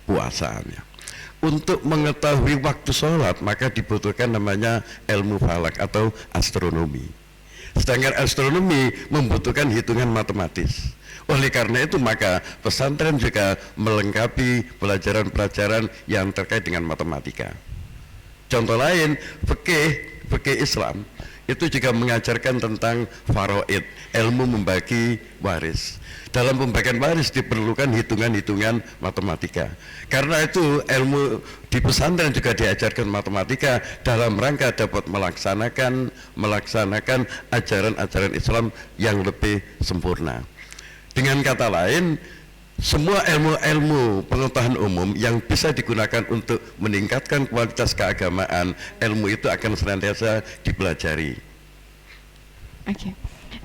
puasa. Ya. Untuk mengetahui waktu sholat maka dibutuhkan namanya ilmu falak atau astronomi. Sedangkan astronomi membutuhkan hitungan matematis. Oleh karena itu maka pesantren juga melengkapi pelajaran-pelajaran yang terkait dengan matematika. Contoh lain, fikih Islam itu juga mengajarkan tentang faraid, ilmu membagi waris. Dalam pembagian waris diperlukan hitungan-hitungan matematika. Karena itu ilmu di pesantren juga diajarkan matematika dalam rangka dapat melaksanakan ajaran-ajaran Islam yang lebih sempurna. Dengan kata lain, semua ilmu-ilmu pengetahuan umum yang bisa digunakan untuk meningkatkan kualitas keagamaan, ilmu itu akan senantiasa dipelajari. Okay.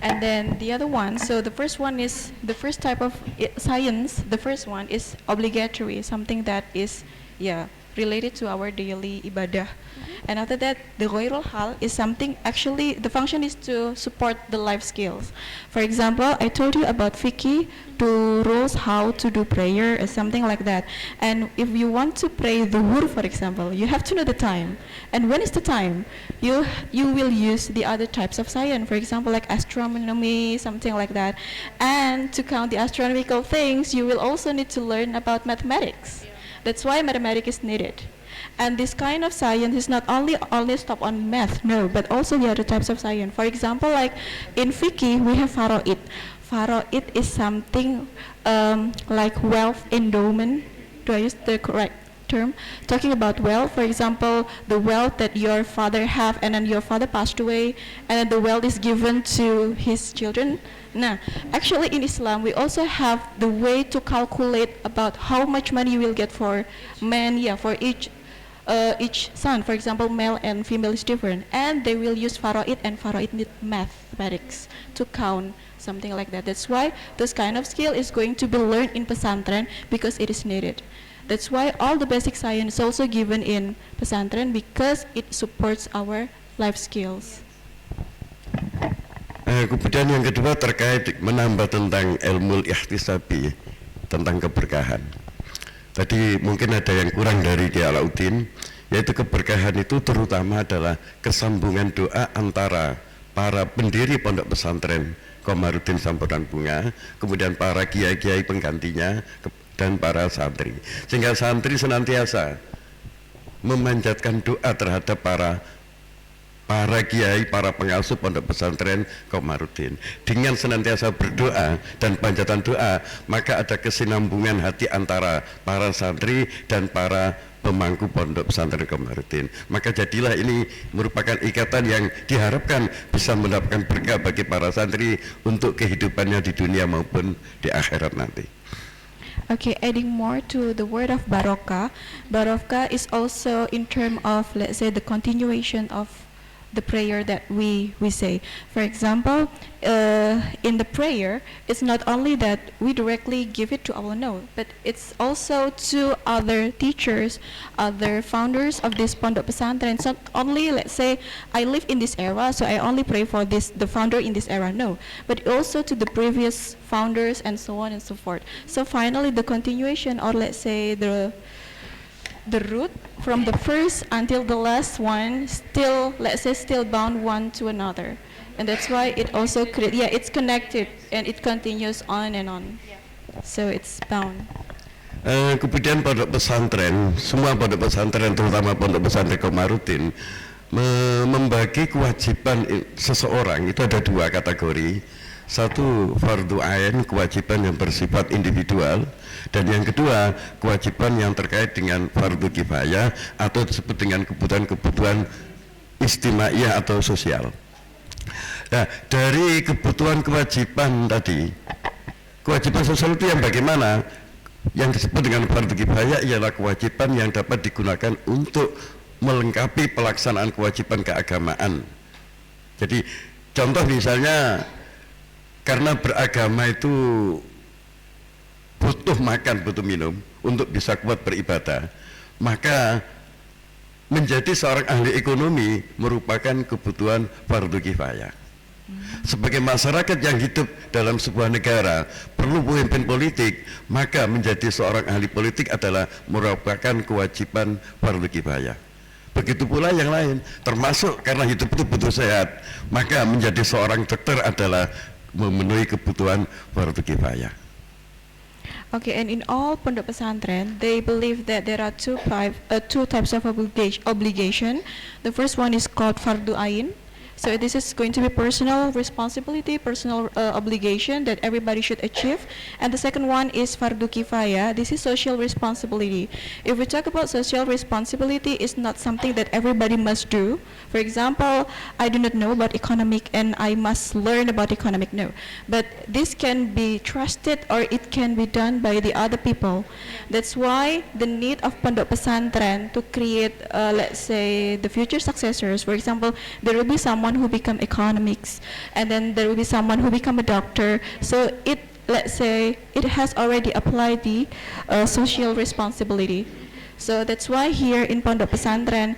And then the other one, so the first one is the first type of science. The first one is obligatory, something that is related to our daily ibadah. And after that, the ghairul hal is something actually the function is to support the life skills. For example, I told you about fiqh, to rules how to do prayer or something like that. And if you want to pray dhuhr, for example, you have to know the time. And when is the time? You will use the other types of science, for example, like astronomy, something like that. And to count the astronomical things, you will also need to learn about mathematics. That's why mathematics is needed. And this kind of science is not only stop on math, no, but also the other types of science. For example, like in fiqh, we have faraid. Faraid is something like wealth endowment. Do I use the correct term? Talking about wealth, for example, the wealth that your father have, and then your father passed away, and then the wealth is given to his children. Nah, actually in Islam, we also have the way to calculate about how much money you will get for men, for each son. For example, male and female is different, and they will use faraid, and faraid need mathematics to count something like that. That's why this kind of skill is going to be learned in pesantren because it is needed. That's why all the basic science is also given in pesantren because it supports our life skills. Kemudian yang kedua terkait menambah tentang ilmu ihtisabi, tentang keberkahan. Tadi mungkin ada yang kurang dari Ki Alauddin, yaitu keberkahan itu terutama adalah kesambungan doa antara para pendiri pondok pesantren Komarudin Sampodan Bunga, kemudian para kiai-kiai penggantinya dan para santri, sehingga santri senantiasa memanjatkan doa terhadap para kiai, para pengasuh pondok pesantren Komarudin. Dengan senantiasa berdoa dan panjatan doa, maka ada kesinambungan hati antara para santri dan para pemangku pondok pesantren Komarudin. Maka jadilah ini merupakan ikatan yang diharapkan bisa mendapatkan berkah bagi para santri untuk kehidupannya di dunia maupun di akhirat nanti. Okay, adding more to the word of barokah. Barokah is also in term of, let's say, the continuation of the prayer that we say. For example, in the prayer, it's not only that we directly give it to Allah, no, but it's also to other teachers, other founders of this pondok pesantren. It's not only, let's say, I live in this era, so I only pray for the founder in this era, no, but also to the previous founders and so on and so forth. So finally, the continuation, or let's say the root from the first until the last one still, let's say, still bound one to another, and that's why it also it's connected and it continues on and on, so it's bound. Kemudian pondok pesantren, semua pondok pesantren terutama pondok pesantren Komarudin membagi kewajiban seseorang itu ada dua kategori. Satu, fardu ain, kewajiban yang bersifat individual, dan yang kedua, kewajiban yang terkait dengan fardu kifayah atau disebut dengan kebutuhan-kebutuhan istimaiyah atau sosial. Nah, dari kebutuhan kewajiban tadi, kewajiban sosial itu yang bagaimana? Yang disebut dengan fardu kifayah ialah kewajiban yang dapat digunakan untuk melengkapi pelaksanaan kewajiban keagamaan. Jadi contoh misalnya, karena beragama itu butuh makan, butuh minum untuk bisa kuat beribadah, maka menjadi seorang ahli ekonomi merupakan kebutuhan fardu kifayah. Sebagai masyarakat yang hidup dalam sebuah negara perlu pemimpin politik, maka menjadi seorang ahli politik adalah merupakan kewajiban fardu kifayah. Begitu pula yang lain, termasuk karena hidup itu butuh sehat, maka menjadi seorang dokter adalah memenuhi kebutuhan fardu kifayah. Okay, and in all pondok pesantren, they believe that there are two types of obligation. The first one is called fardu ain. So this is going to be personal responsibility, personal obligation that everybody should achieve. And the second one is fardu kifayah. This is social responsibility. If we talk about social responsibility, it's not something that everybody must do. For example, I do not know about economic and I must learn about economic. No, but this can be trusted or it can be done by the other people. That's why the need of pondok pesantren to create, let's say, the future successors. For example, there will be someone who become economics, and then there will be someone who become a doctor. So it, let's say, it has already applied the social responsibility. So that's why here in pondok pesantren,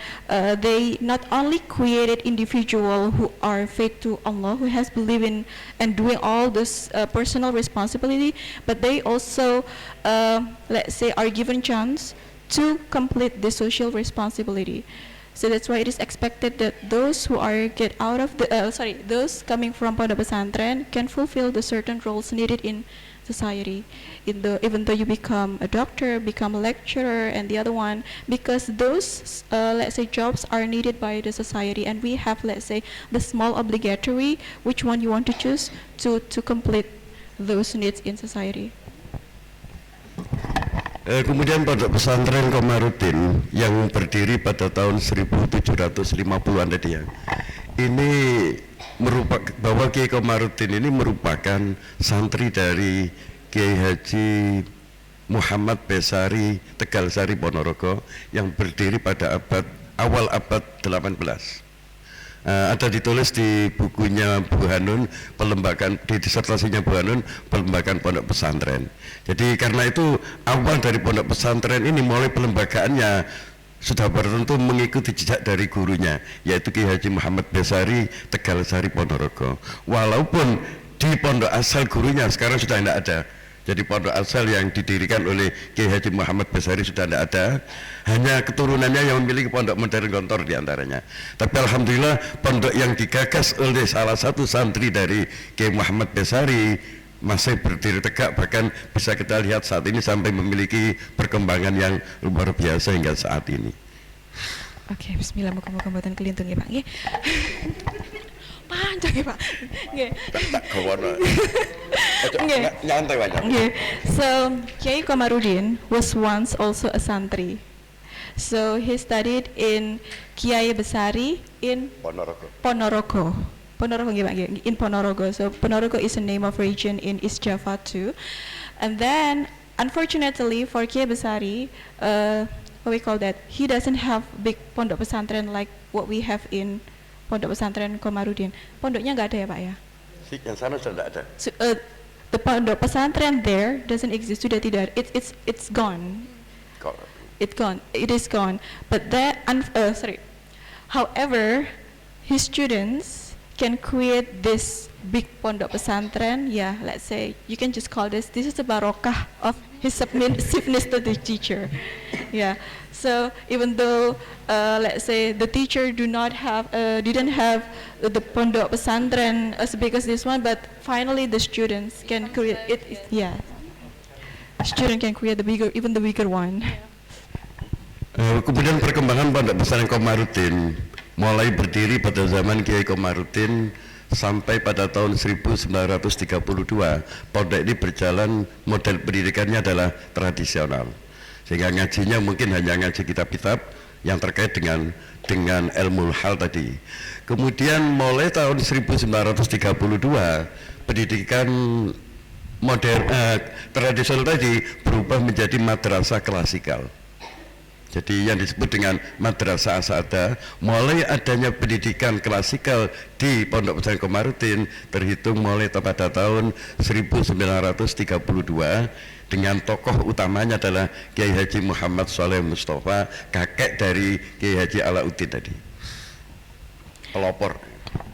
they not only created individual who are faith to Allah, who has believed in and doing all this personal responsibility, but they also, let's say, are given chance to complete the social responsibility. So that's why it is expected that those who are those coming from pondok pesantren can fulfill the certain roles needed in society. Even though you become a doctor, become a lecturer, and the other one, because those let's say jobs are needed by the society, and we have, let's say, the small obligatory, which one you want to choose to complete those needs in society. Kemudian pondok pesantren Komarudin yang berdiri pada tahun 1750-an tadi ya, ini merupakan bahwa Kiai Komarudin ini merupakan santri dari Kiai Haji Muhammad Besari Tegalsari Ponorogo yang berdiri pada awal abad 18. Ada ditulis di bukunya Bu Hanun, di disertasinya Bu Hanun, pelembagaan pondok pesantren. Jadi karena itu awal dari pondok pesantren ini mulai pelembagaannya sudah tentu mengikuti jejak dari gurunya, yaitu Kiai Haji Muhammad Besari Tegalsari Ponorogo. Walaupun di pondok asal gurunya sekarang sudah tidak ada. Jadi pondok asal yang didirikan oleh Kiai Haji Muhammad Besari sudah tidak ada, hanya keturunannya yang memiliki pondok modern Gontor diantaranya. Tapi alhamdulillah pondok yang digagas oleh salah satu santri dari Kiai Muhammad Besari masih berdiri tegak, bahkan bisa kita lihat saat ini sampai memiliki perkembangan yang luar biasa hingga saat ini. Oke, bismillah, muka-muka mboten kelintung ya Pak nggih. Panjang ya Pak. Nggih. Tak kawono. Nyantai wae. Okay. So Kiai Komarudin was once also a santri. So he studied in Kiai Besari in Ponorogo. Ponorogo nggih Pak nggih, in Ponorogo. So Ponorogo is a name of region in East Java too. And then unfortunately for Kiai Besari, what we call that, he doesn't have big pondok pesantren like what we have in Pondok Pesantren Komarudin. Pondoknya nggak ada ya Pak ya? Yang sana sudah tidak ada. So, the pondok pesantren there doesn't exist, sudah tidak. It's gone. It's gone. It is gone. But that however, his students can create this big pondok pesantren. Yeah, let's say you can just call this is the barokah of his submissiveness to the teacher. Yeah. So even though let's say the teacher didn't have the pondok pesantren as big as this one, but finally the students can create it. Yeah, student can create the bigger one. Kemudian perkembangan pondok pesantren Komarudin mulai berdiri pada zaman Kiai Komarudin sampai pada tahun 1932. Pondok ini berjalan, model pendidikannya adalah tradisional, sehingga ngajinya mungkin hanya ngaji kitab-kitab yang terkait dengan ilmu hal tadi. Kemudian mulai tahun 1932 pendidikan modern tradisional tadi berubah menjadi madrasah klasikal. Jadi yang disebut dengan madrasah asada, mulai adanya pendidikan klasikal di Pondok Pesantren Komarudin terhitung mulai pada tahun 1932 dengan tokoh utamanya adalah Kiai Haji Muhammad Shaleh Mustafa, kakek dari Kiai Haji Alauddin tadi. Pelopor.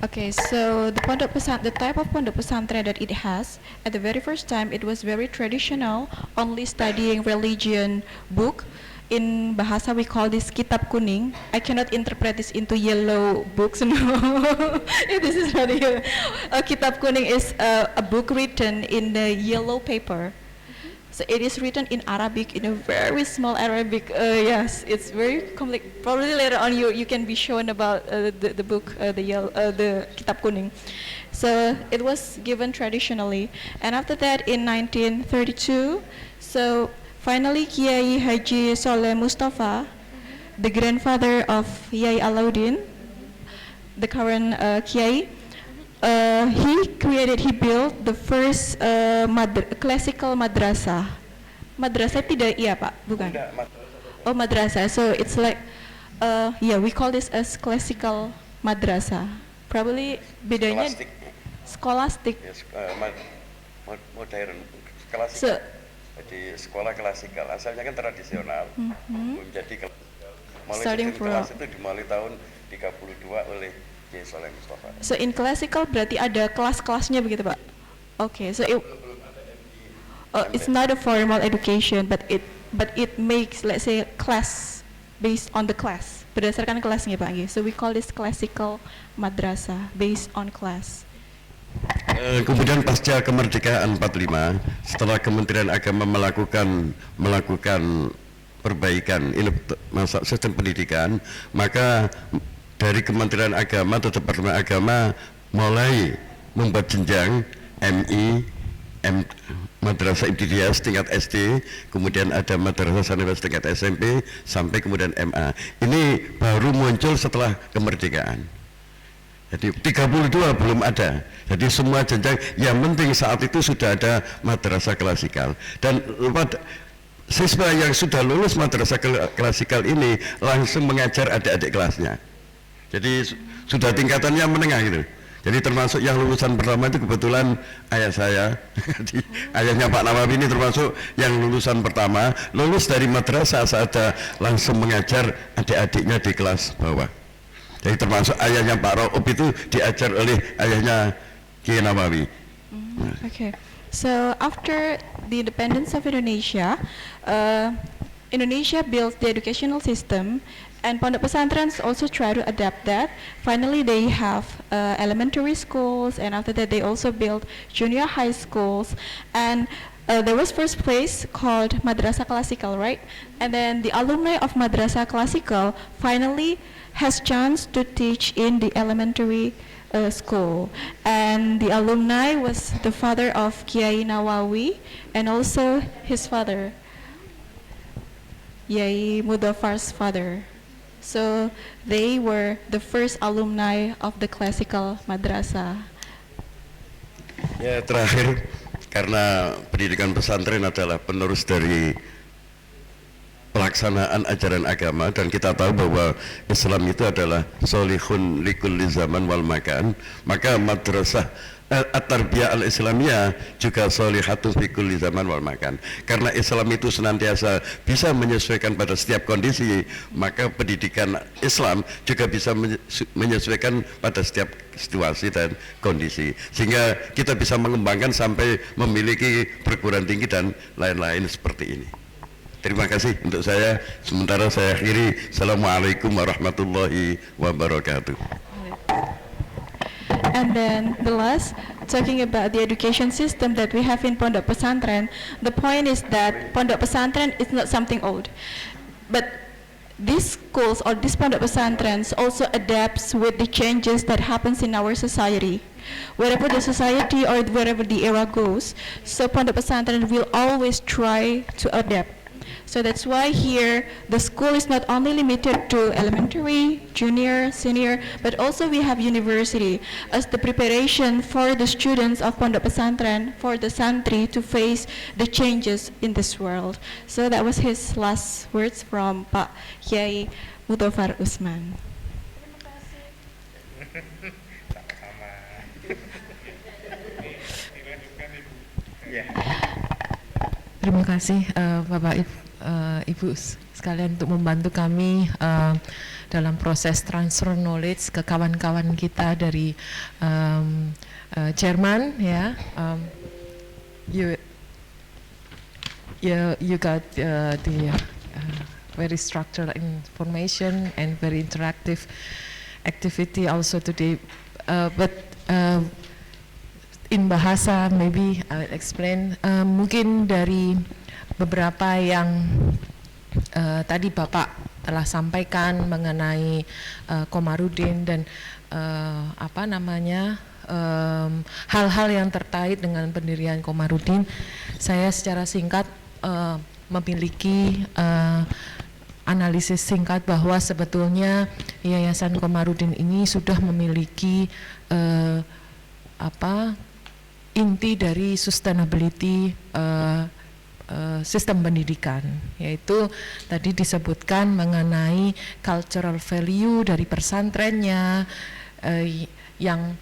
Okay, so the type of pondok pesantren that it has, at the very first time it was very traditional, only studying religion book. In Bahasa we call this kitab kuning. I cannot interpret this into yellow books. No, this is not yellow. Kitab kuning is a book written in the yellow paper. So it is written in Arabic, in a very small Arabic. Yes, it's very complex. Probably later on you can be shown about the book, the Kitab Kuning. So it was given traditionally, and after that in 1932, so finally Kiai Haji Shaleh Mustafa, the grandfather of Kiai Alauddin, the current Kiai. He built the first classical madrasah. Madrasah tidak, iya Pak, bukan? Oh, madrasah. So it's like, yeah, we call this as classical madrasah. Probably bedanya scholastic. Yes, modern, klasikal. So, jadi sekolah klasikal, asalnya kan tradisional. Menjadi starting from kelas itu dimulai tahun 32 oleh Kiai Shaleh Mustafa. So in classical berarti ada kelas-kelasnya begitu Pak? Okay, so it's not a formal education, but it makes, let's say, class based on the class, berdasarkan kelasnya Pak. So we call this classical madrasah based on class. Kemudian pasca kemerdekaan 45, setelah Kementerian Agama melakukan perbaikan sistem pendidikan, maka dari Kementerian Agama atau Departemen Agama mulai membuat jenjang MI, Madrasah Ibtidaiyah setingkat SD, kemudian ada Madrasah Sanawiyah setingkat SMP, sampai kemudian MA. Ini baru muncul setelah kemerdekaan. Jadi 32 belum ada. Jadi semua jenjang, yang penting saat itu sudah ada madrasah klasikal. Dan siswa yang sudah lulus madrasah klasikal ini langsung mengajar adik-adik kelasnya. Jadi sudah tingkatannya menengah gitu. Jadi termasuk yang lulusan pertama itu kebetulan ayah saya. Jadi ayahnya Pak Nawawi ini termasuk yang lulusan pertama, lulus dari madrasah asada langsung mengajar adik-adiknya di kelas bawah. Jadi termasuk ayahnya Pak Raub itu diajar oleh ayahnya Kiai Nawawi. Okay. So after the independence of Indonesia, Indonesia built the educational system, and pondok pesantren also try to adapt that. Finally, they have elementary schools, and after that, they also built junior high schools. And there was first place called Madrasah Klasikal, right? And then the alumni of Madrasah Klasikal finally has chance to teach in the elementary school. And the alumni was the father of Kiai Nawawi, and also his father, Yai Mudhafar's father. So they were the first alumni of the classical madrasah. Ya, terakhir, karena pendidikan pesantren adalah penerus dari pelaksanaan ajaran agama, dan kita tahu bahwa Islam itu adalah solihun likulli zaman wal makan, maka madrasah at-tarbiyah al-islamiyah juga solihatun fi kulli zaman wal makan. Karena Islam itu senantiasa bisa menyesuaikan pada setiap kondisi, maka pendidikan Islam juga bisa menyesuaikan pada setiap situasi dan kondisi, sehingga kita bisa mengembangkan sampai memiliki perguruan tinggi dan lain-lain seperti ini. Terima kasih untuk saya. Sementara saya akhiri. Assalamualaikum warahmatullahi wabarakatuh. And then the last, talking about the education system that we have in Pondok Pesantren, the point is that Pondok Pesantren is not something old, but these schools or these Pondok Pesantrens also adapts with the changes that happens in our society. Wherever the society or wherever the era goes, so Pondok Pesantren will always try to adapt. So that's why here the school is not only limited to elementary, junior, senior, but also we have university as the preparation for the students of Pondok Pesantren, for the santri to face the changes in this world. So that was his last words from Pak Kiai Mutofar Usman. Terima kasih Bapak Ibu sekalian untuk membantu kami dalam proses transfer knowledge ke kawan-kawan kita dari Jerman ya. You got the very structured information and very interactive activity also today, but in bahasa maybe I will explain mungkin dari beberapa yang tadi Bapak telah sampaikan mengenai Komarudin dan apa namanya hal-hal yang terkait dengan pendirian Komarudin. Saya secara singkat memiliki analisis singkat bahwa sebetulnya Yayasan Komarudin ini sudah memiliki inti dari sustainability sistem pendidikan, yaitu tadi disebutkan mengenai cultural value dari pesantrennya yang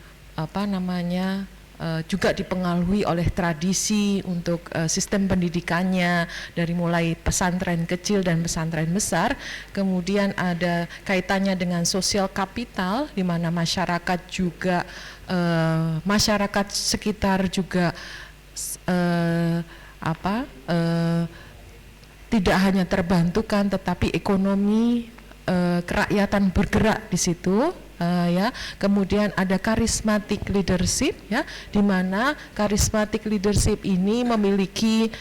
juga dipengaruhi oleh tradisi untuk sistem pendidikannya dari mulai pesantren kecil dan pesantren besar. Kemudian ada kaitannya dengan sosial kapital di mana masyarakat juga masyarakat sekitar juga tidak hanya terbantukan tetapi ekonomi kerakyatan bergerak di situ. Ya, kemudian ada charismatic leadership ya, di mana charismatic leadership ini memiliki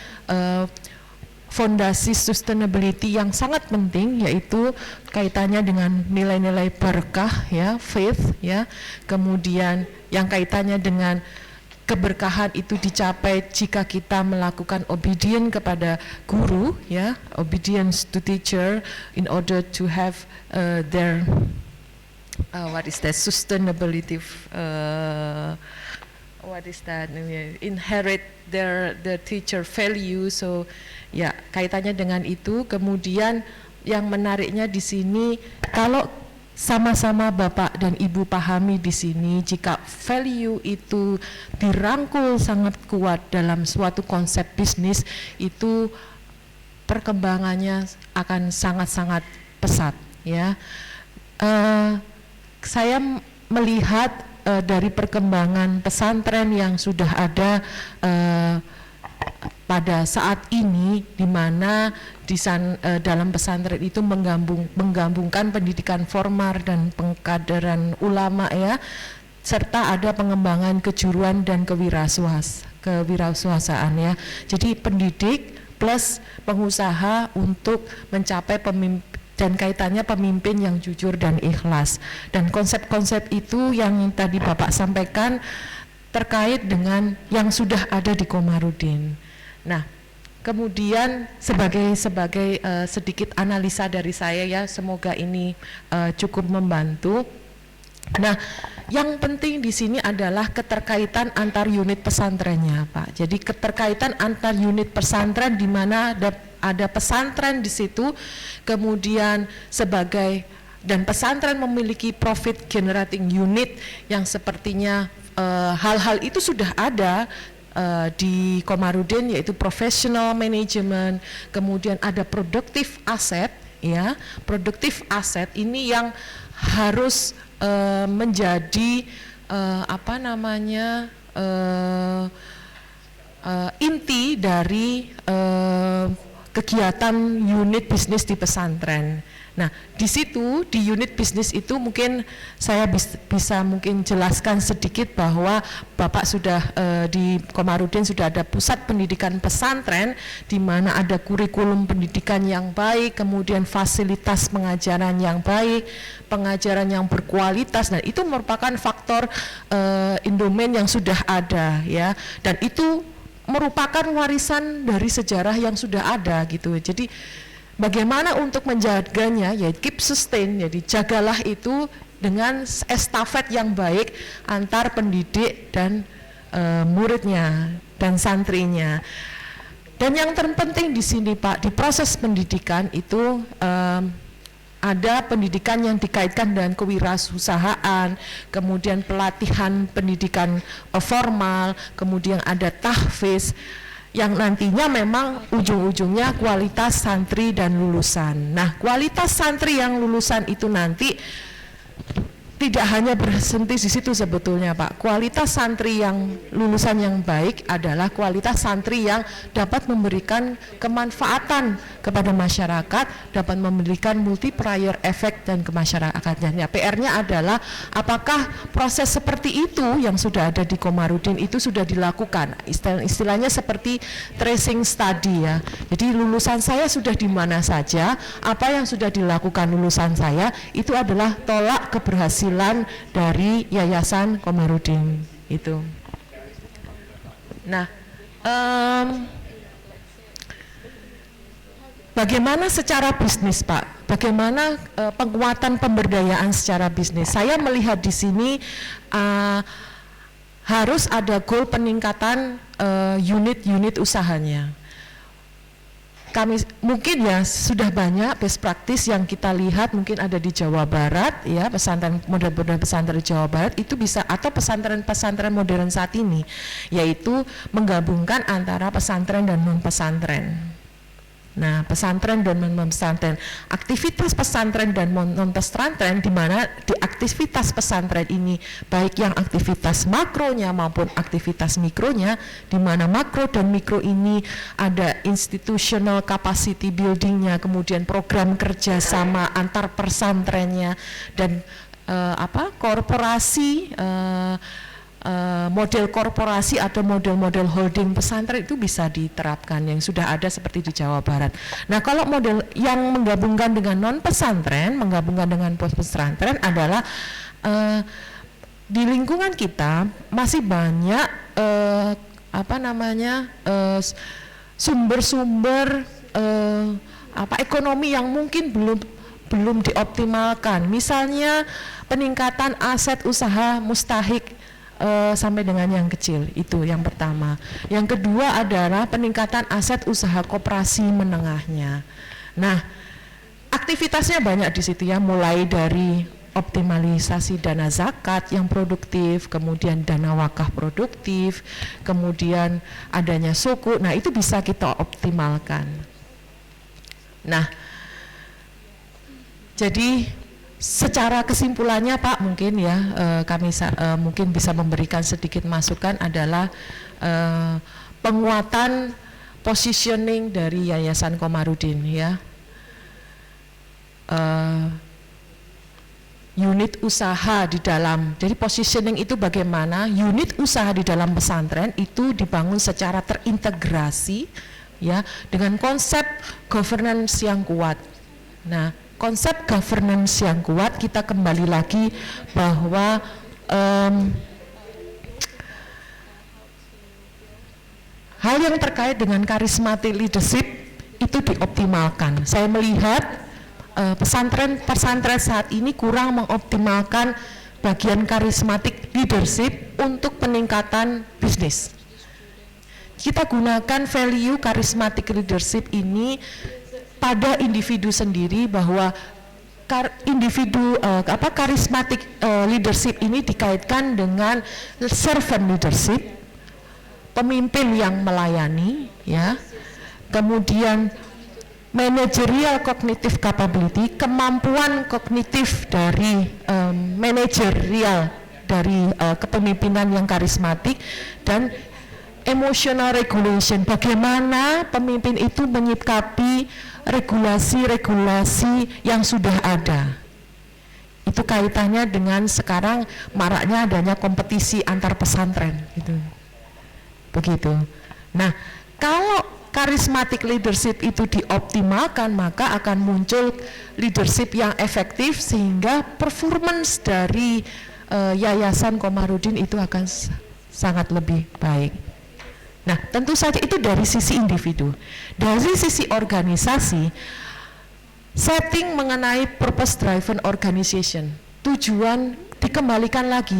fondasi sustainability yang sangat penting, yaitu kaitannya dengan nilai-nilai berkah ya, faith ya, kemudian yang kaitannya dengan keberkahan itu dicapai jika kita melakukan obedient kepada guru ya, obedience to teacher in order to have their what is that sustainability what is that inherit their teacher value. So ya, kaitannya dengan itu. Kemudian yang menariknya di sini, kalau sama-sama Bapak dan Ibu pahami di sini, jika value itu dirangkul sangat kuat dalam suatu konsep bisnis, itu perkembangannya akan sangat-sangat pesat ya. Saya melihat dari perkembangan pesantren yang sudah ada pada saat ini, di mana dalam pesantren itu menggabungkan pendidikan formal dan pengkaderan ulama ya, serta ada pengembangan kejuruan dan kewirausahaan ya. Jadi pendidik plus pengusaha untuk mencapai pemimpin, dan kaitannya pemimpin yang jujur dan ikhlas. Dan konsep-konsep itu yang tadi Bapak sampaikan terkait dengan yang sudah ada di Komarudin. Nah, kemudian sebagai sedikit analisa dari saya ya, semoga ini cukup membantu. Nah, yang penting di sini adalah keterkaitan antar unit pesantrennya, Pak. Jadi keterkaitan antar unit pesantren di mana ada pesantren di situ, kemudian dan pesantren memiliki profit generating unit yang sepertinya hal-hal itu sudah ada di Komarudin, yaitu professional management, kemudian ada productive asset ya. Productive asset ini yang harus menjadi inti dari kegiatan unit bisnis di pesantren. Nah, di situ di unit bisnis itu mungkin saya bisa mungkin jelaskan sedikit bahwa Bapak sudah di Komarudin sudah ada pusat pendidikan pesantren di mana ada kurikulum pendidikan yang baik, kemudian fasilitas pengajaran yang baik, pengajaran yang berkualitas, dan itu merupakan faktor endowment yang sudah ada ya, dan itu merupakan warisan dari sejarah yang sudah ada gitu. Jadi bagaimana untuk menjaganya, ya keep sustain, jadi jagalah itu dengan estafet yang baik antar pendidik dan muridnya dan santrinya. Dan yang terpenting di sini Pak, di proses pendidikan itu ada pendidikan yang dikaitkan dengan kewirausahaan, kemudian pelatihan pendidikan formal, kemudian ada tahfiz yang nantinya memang ujung-ujungnya kualitas santri dan lulusan. Nah, kualitas santri yang lulusan itu nanti tidak hanya berhenti di situ sebetulnya Pak. Kualitas santri yang lulusan yang baik adalah kualitas santri yang dapat memberikan kemanfaatan kepada masyarakat, dapat memberikan multiplier effect dan ke masyarakatnya. PR-nya adalah apakah proses seperti itu yang sudah ada di Komarudin itu sudah dilakukan. Istilahnya seperti tracing study ya. Jadi lulusan saya sudah di mana saja, apa yang sudah dilakukan lulusan saya itu adalah tolak keberhasilan dari Yayasan Komarudin itu. Nah, bagaimana secara bisnis Pak? Bagaimana penguatan pemberdayaan secara bisnis? Saya melihat di sini harus ada goal peningkatan unit-unit usahanya. Kami mungkin ya sudah banyak best practice yang kita lihat, mungkin ada di Jawa Barat ya, pesantren modern pesantren di Jawa Barat itu bisa, atau pesantren-pesantren modern saat ini, yaitu menggabungkan antara pesantren dan non pesantren. Nah, pesantren dan non-pesantren, aktivitas pesantren dan non-pesantren, di mana di aktivitas pesantren ini baik yang aktivitas makronya maupun aktivitas mikronya, di mana makro dan mikro ini ada institutional capacity buildingnya, kemudian program kerjasama antar pesantrennya dan korporasi. Model korporasi atau model-model holding pesantren itu bisa diterapkan yang sudah ada seperti di Jawa Barat. Nah, kalau model yang menggabungkan dengan non pesantren, menggabungkan dengan pos pesantren adalah di lingkungan kita masih banyak sumber-sumber ekonomi yang mungkin belum dioptimalkan. Misalnya peningkatan aset usaha mustahik sampai dengan yang kecil, itu yang pertama. Yang kedua adalah peningkatan aset usaha koperasi menengahnya. Nah, aktivitasnya banyak di situ ya, mulai dari optimalisasi dana zakat yang produktif, kemudian dana wakaf produktif, kemudian adanya suku. Nah, itu bisa kita optimalkan. Nah, jadi secara kesimpulannya Pak, mungkin ya kami mungkin bisa memberikan sedikit masukan adalah penguatan positioning dari Yayasan Komarudin ya, unit usaha di dalam, jadi positioning itu bagaimana unit usaha di dalam pesantren itu dibangun secara terintegrasi ya, dengan konsep governance yang kuat. Nah, konsep governance yang kuat, kita kembali lagi bahwa hal yang terkait dengan charismatic leadership itu dioptimalkan. Saya melihat pesantren-pesantren saat ini kurang mengoptimalkan bagian charismatic leadership untuk peningkatan bisnis. Kita gunakan value charismatic leadership ini pada individu sendiri, bahwa charismatic leadership ini dikaitkan dengan servant leadership, pemimpin yang melayani ya, kemudian managerial cognitive capability, kemampuan kognitif dari manajerial dari kepemimpinan yang karismatik, dan emotional regulation, bagaimana pemimpin itu menyikapi regulasi-regulasi yang sudah ada. Itu kaitannya dengan sekarang maraknya adanya kompetisi antar pesantren gitu. Begitu. Nah, kalau charismatic leadership itu dioptimalkan, maka akan muncul leadership yang efektif, sehingga performance dari Yayasan Komarudin itu akan sangat lebih baik. Nah, tentu saja itu dari sisi individu. Dari sisi organisasi, setting mengenai purpose driven organization, tujuan dikembalikan lagi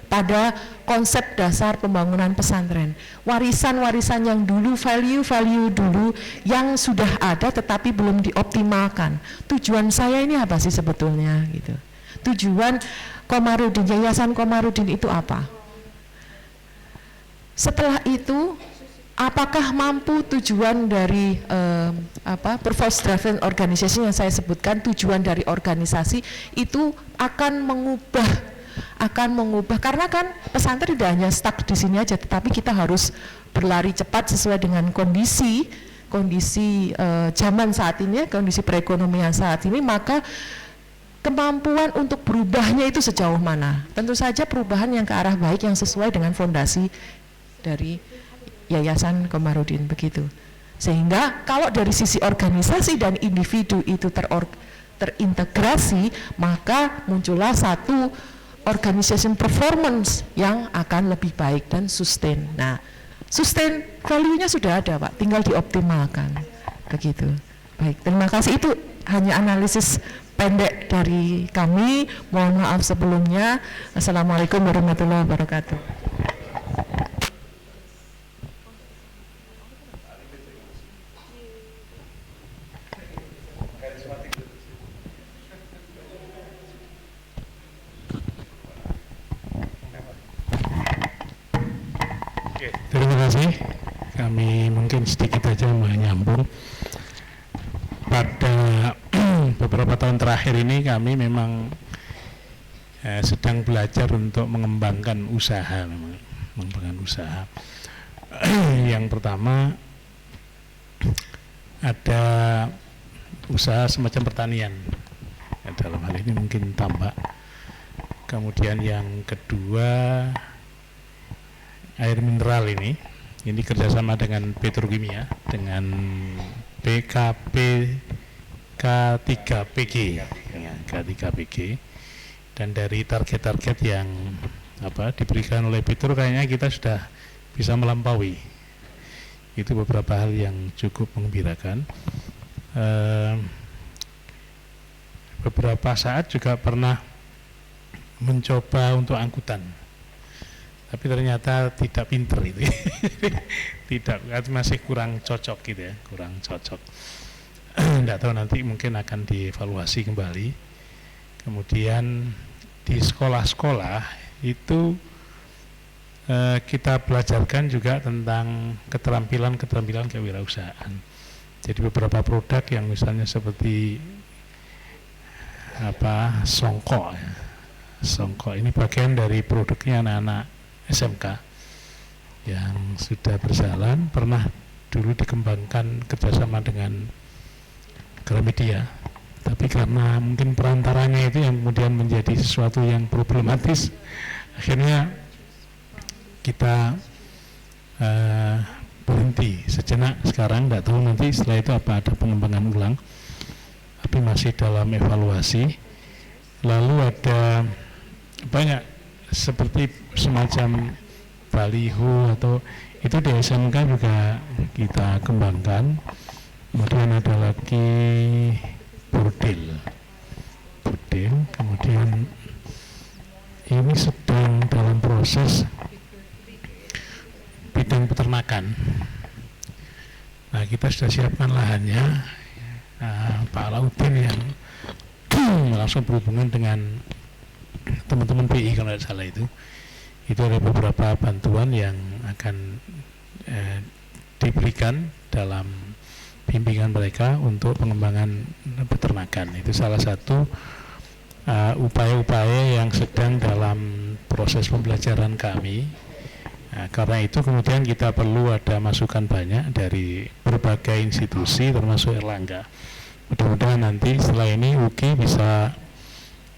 pada konsep dasar pembangunan pesantren. Warisan-warisan yang dulu, value-value dulu yang sudah ada tetapi belum dioptimalkan. Tujuan saya ini apa sih sebetulnya gitu. Tujuan Komarudin, Yayasan Komarudin itu apa? Setelah itu, apakah mampu tujuan dari purpose driven organization yang saya sebutkan, tujuan dari organisasi itu akan mengubah karena kan pesantren tidak hanya stuck di sini aja, tetapi kita harus berlari cepat sesuai dengan kondisi zaman saat ini, kondisi perekonomian saat ini, maka kemampuan untuk berubahnya itu sejauh mana? Tentu saja perubahan yang ke arah baik yang sesuai dengan fondasi dari Yayasan Komarudin begitu. Sehingga kalau dari sisi organisasi dan individu itu terintegrasi, maka muncullah satu organization performance yang akan lebih baik dan sustain. Nah, sustain value-nya sudah ada, Pak, tinggal dioptimalkan. Begitu. Baik, terima kasih. Itu hanya analisis pendek dari kami. Mohon maaf sebelumnya. Assalamualaikum warahmatullahi wabarakatuh. Terima kasih. Kami mungkin sedikit saja menyambung. Pada beberapa tahun terakhir ini kami memang sedang belajar untuk mengembangkan usaha. Yang pertama ada usaha semacam pertanian. Dalam hal ini mungkin tambak. Kemudian yang kedua air mineral ini kerjasama dengan petrokimia, dengan PKP K3PG, K3PG, dan dari target-target yang diberikan oleh Petro kayaknya kita sudah bisa melampaui. Itu beberapa hal yang cukup menggembirakan. Beberapa saat juga pernah mencoba untuk angkutan, tapi ternyata tidak pinter itu. Masih kurang cocok gitu ya, kurang cocok. Tidak tahu, nanti mungkin akan dievaluasi kembali. Kemudian di sekolah-sekolah itu kita belajarkan juga tentang keterampilan kewirausahaan. Jadi beberapa produk yang misalnya seperti songkok ya. Songkok ini bagian dari produknya anak-anak SMK yang sudah berjalan, pernah dulu dikembangkan kerjasama dengan Gramedia, tapi karena mungkin perantaranya itu yang kemudian menjadi sesuatu yang problematis, akhirnya kita berhenti sejenak. Sekarang tidak tahu nanti setelah itu apa ada pengembangan ulang, tapi masih dalam evaluasi. Lalu ada banyak seperti semacam baliho atau itu di SMK juga kita kembangkan. Kemudian ada lagi bordil. Kemudian ini sedang dalam proses bidang peternakan. Nah, kita sudah siapkan lahannya. Pak Laudin yang langsung berhubungan dengan teman-teman PI kalau tidak salah itu ada beberapa bantuan yang akan diberikan dalam bimbingan mereka untuk pengembangan peternakan. Itu salah satu upaya-upaya yang sedang dalam proses pembelajaran kami. Karena itu kemudian kita perlu ada masukan banyak dari berbagai institusi termasuk Erlangga. Mudah-mudahan nanti setelah ini UKI bisa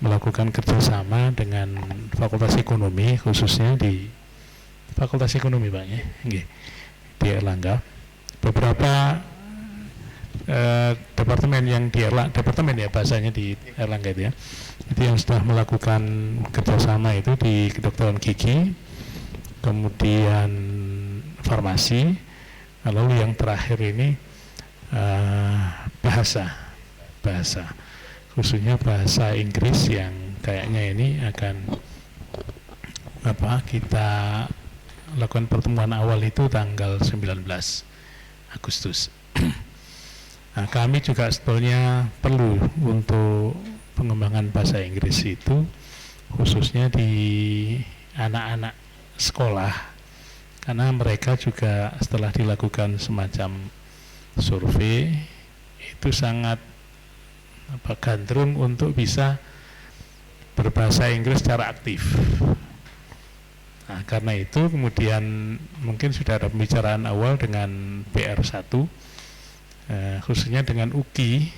melakukan kerjasama dengan Fakultas Ekonomi, khususnya di Fakultas Ekonomi Pak ya, di Erlangga. Beberapa departemen yang di Erlangga, departemen ya bahasanya di Erlangga itu ya, itu yang sudah melakukan kerjasama itu di kedokteran gigi, kemudian farmasi, lalu yang terakhir ini bahasa, khususnya bahasa Inggris yang kayaknya ini akan kita lakukan pertemuan awal itu tanggal 19 Agustus. Nah, kami juga sebetulnya perlu untuk pengembangan bahasa Inggris itu khususnya di anak-anak sekolah, karena mereka juga setelah dilakukan semacam survei itu sangat gandrung untuk bisa berbahasa Inggris secara aktif. Nah, karena itu kemudian mungkin sudah ada pembicaraan awal dengan PR1 khususnya dengan UKI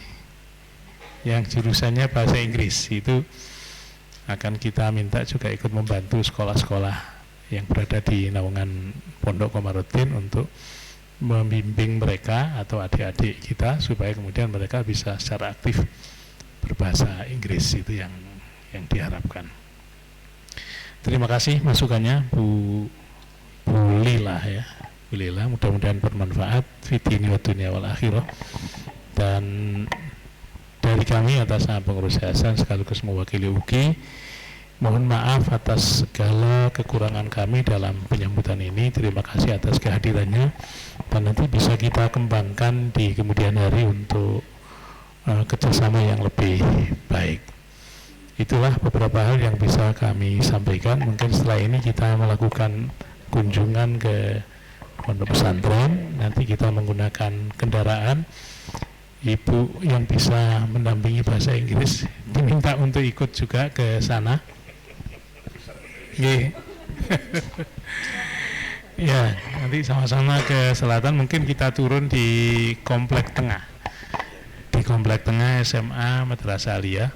yang jurusannya bahasa Inggris, itu akan kita minta juga ikut membantu sekolah-sekolah yang berada di naungan Pondok Komarudin untuk membimbing mereka atau adik-adik kita supaya kemudian mereka bisa secara aktif berbahasa Inggris. Itu yang diharapkan. Terima kasih masukannya Bu Lila ya. Bu Lila, mudah-mudahan bermanfaat fitini wa dunya wal akhirah. Dan dari kami atas nama pengurus yayasan sekaligus mewakili UKI, mohon maaf atas segala kekurangan kami dalam penyambutan ini. Terima kasih atas kehadirannya, dan nanti bisa kita kembangkan di kemudian hari untuk kerjasama yang lebih baik. Itulah beberapa hal yang bisa kami sampaikan. Mungkin setelah ini kita melakukan kunjungan ke pondok pesantren, nanti kita menggunakan kendaraan. Ibu yang bisa mendampingi bahasa Inggris diminta untuk ikut juga ke sana. Ya, nanti sama-sama ke selatan. Mungkin kita turun di komplek tengah. Di komplek tengah SMA Madrasah Aliyah.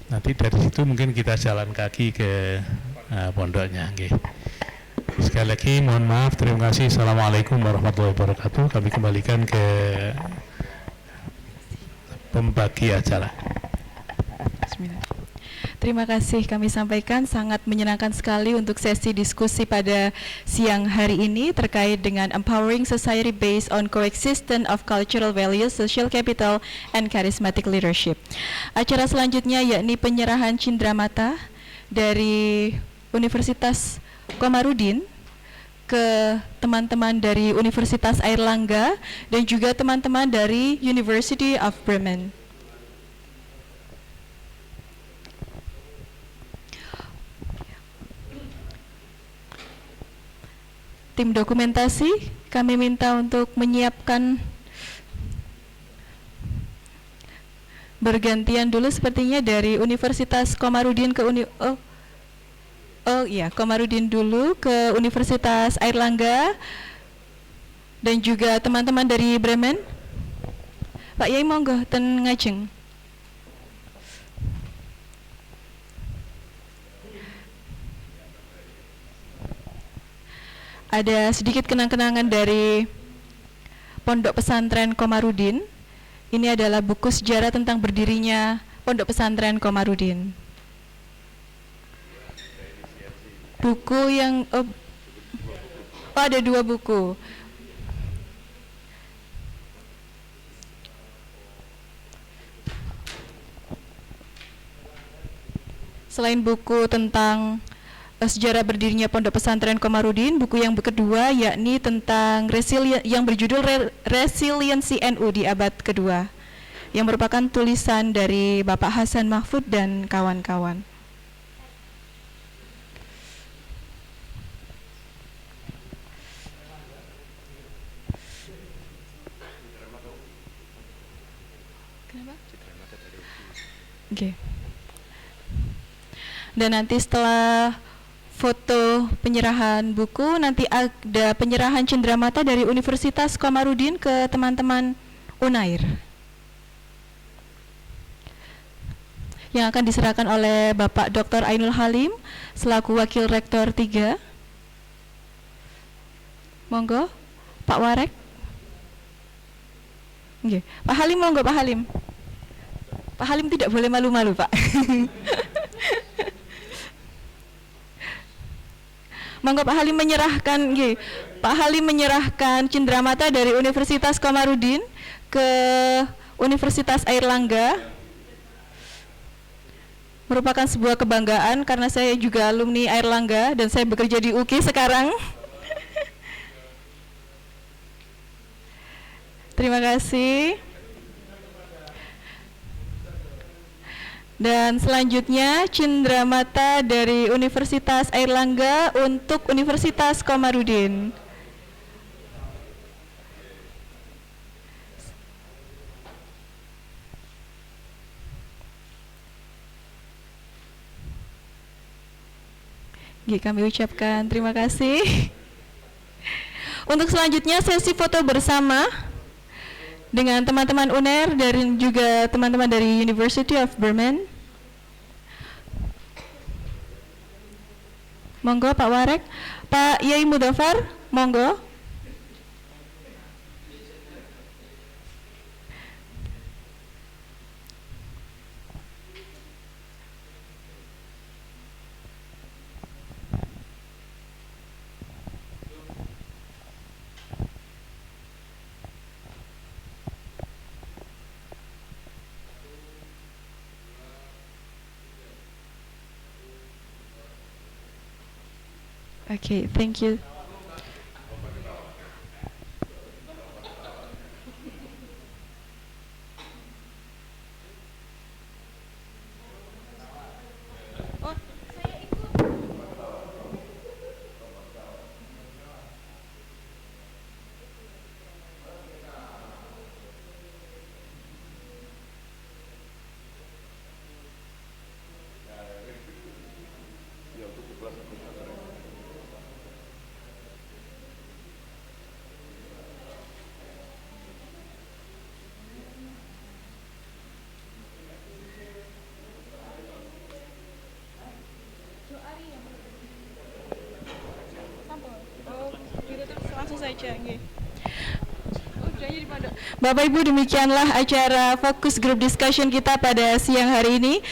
Nanti dari situ mungkin kita jalan kaki ke pondoknya. Sekali lagi mohon maaf, terima kasih. Assalamualaikum warahmatullahi wabarakatuh. Kami kembalikan ke pembagi acara. Terima kasih kami sampaikan, sangat menyenangkan sekali untuk sesi diskusi pada siang hari ini terkait dengan empowering society based on coexistence of cultural values, social capital, and charismatic leadership. Acara selanjutnya yakni penyerahan cindramata dari Universitas Komarudin ke teman-teman dari Universitas Airlangga dan juga teman-teman dari University of Bremen. Tim dokumentasi kami minta untuk menyiapkan bergantian dulu sepertinya dari Universitas Komarudin ke Komarudin dulu ke Universitas Airlangga dan juga teman-teman dari Bremen. Pak Yai monggo ten ngajeng. Ada sedikit kenang-kenangan dari Pondok Pesantren Komarudin. Ini adalah buku sejarah tentang berdirinya Pondok Pesantren Komarudin. Buku yang ada 2 buku. Selain buku tentang sejarah berdirinya Pondok Pesantren Komarudin, buku yang kedua yakni tentang yang berjudul Resiliensi NU di abad kedua, yang merupakan tulisan dari Bapak Hasan Mahfud dan kawan-kawan. Okay. Dan nanti setelah foto penyerahan buku, nanti ada penyerahan cendramata dari Universitas Komarudin ke teman-teman Unair yang akan diserahkan oleh Bapak Dr. Ainul Halim selaku Wakil Rektor 3. Monggo, Pak Warek. Okay. Pak Halim, monggo Pak Halim. Pak Halim tidak boleh malu-malu, Pak. Monggo Pak Halim menyerahkan nggih. Pak Halim menyerahkan cenderamata dari Universitas Komarudin ke Universitas Airlangga. Merupakan sebuah kebanggaan karena saya juga alumni Airlangga dan saya bekerja di UKI sekarang. Terima kasih. Dan selanjutnya cenderamata dari Universitas Airlangga untuk Universitas Komarudin. Kami ucapkan terima kasih. Untuk selanjutnya sesi foto bersama dengan teman-teman UNER dan juga teman-teman dari University of Bremen. Monggo Pak Warek, Pak Yai Mudafar, monggo. Okay, thank you. Langsung saja, Bapak Ibu, demikianlah acara fokus group discussion kita pada siang hari ini.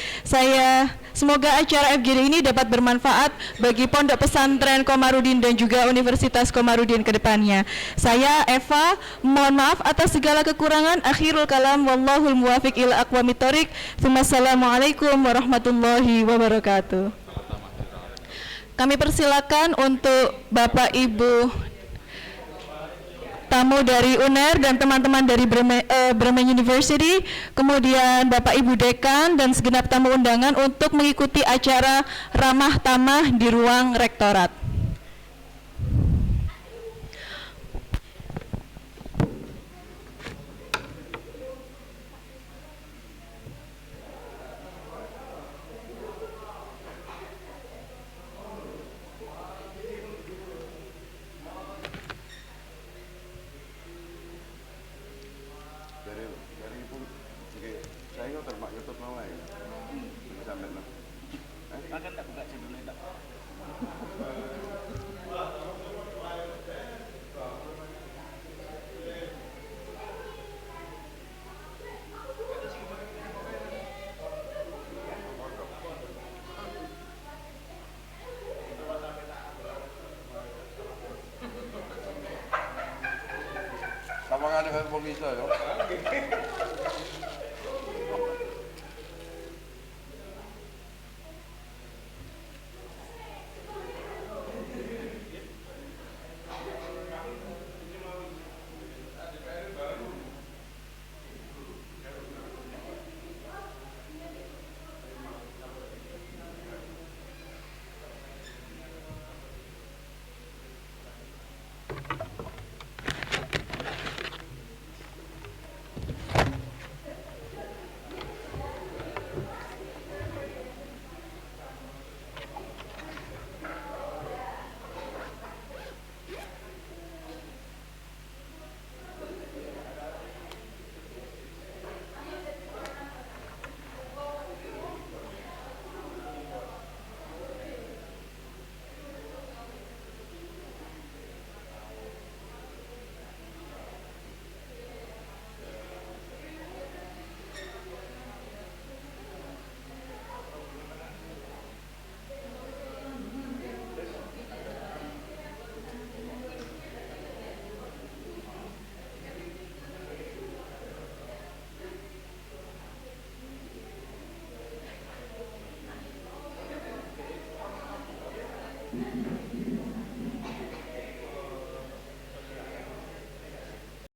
Semoga acara FGD ini dapat bermanfaat bagi Pondok Pesantren Komarudin dan juga Universitas Komarudin ke depannya. Saya Eva, mohon maaf atas segala kekurangan. Akhirul kalam, wallahul muwafiq ila aqwamit thoriq. Wassalamualaikum warahmatullahi wabarakatuh. Kami persilakan untuk Bapak Ibu tamu dari UNER dan teman-teman dari Bremen University, kemudian Bapak Ibu Dekan dan segenap tamu undangan untuk mengikuti acara ramah tamah di ruang rektorat. Sama ada handphone bisa ya.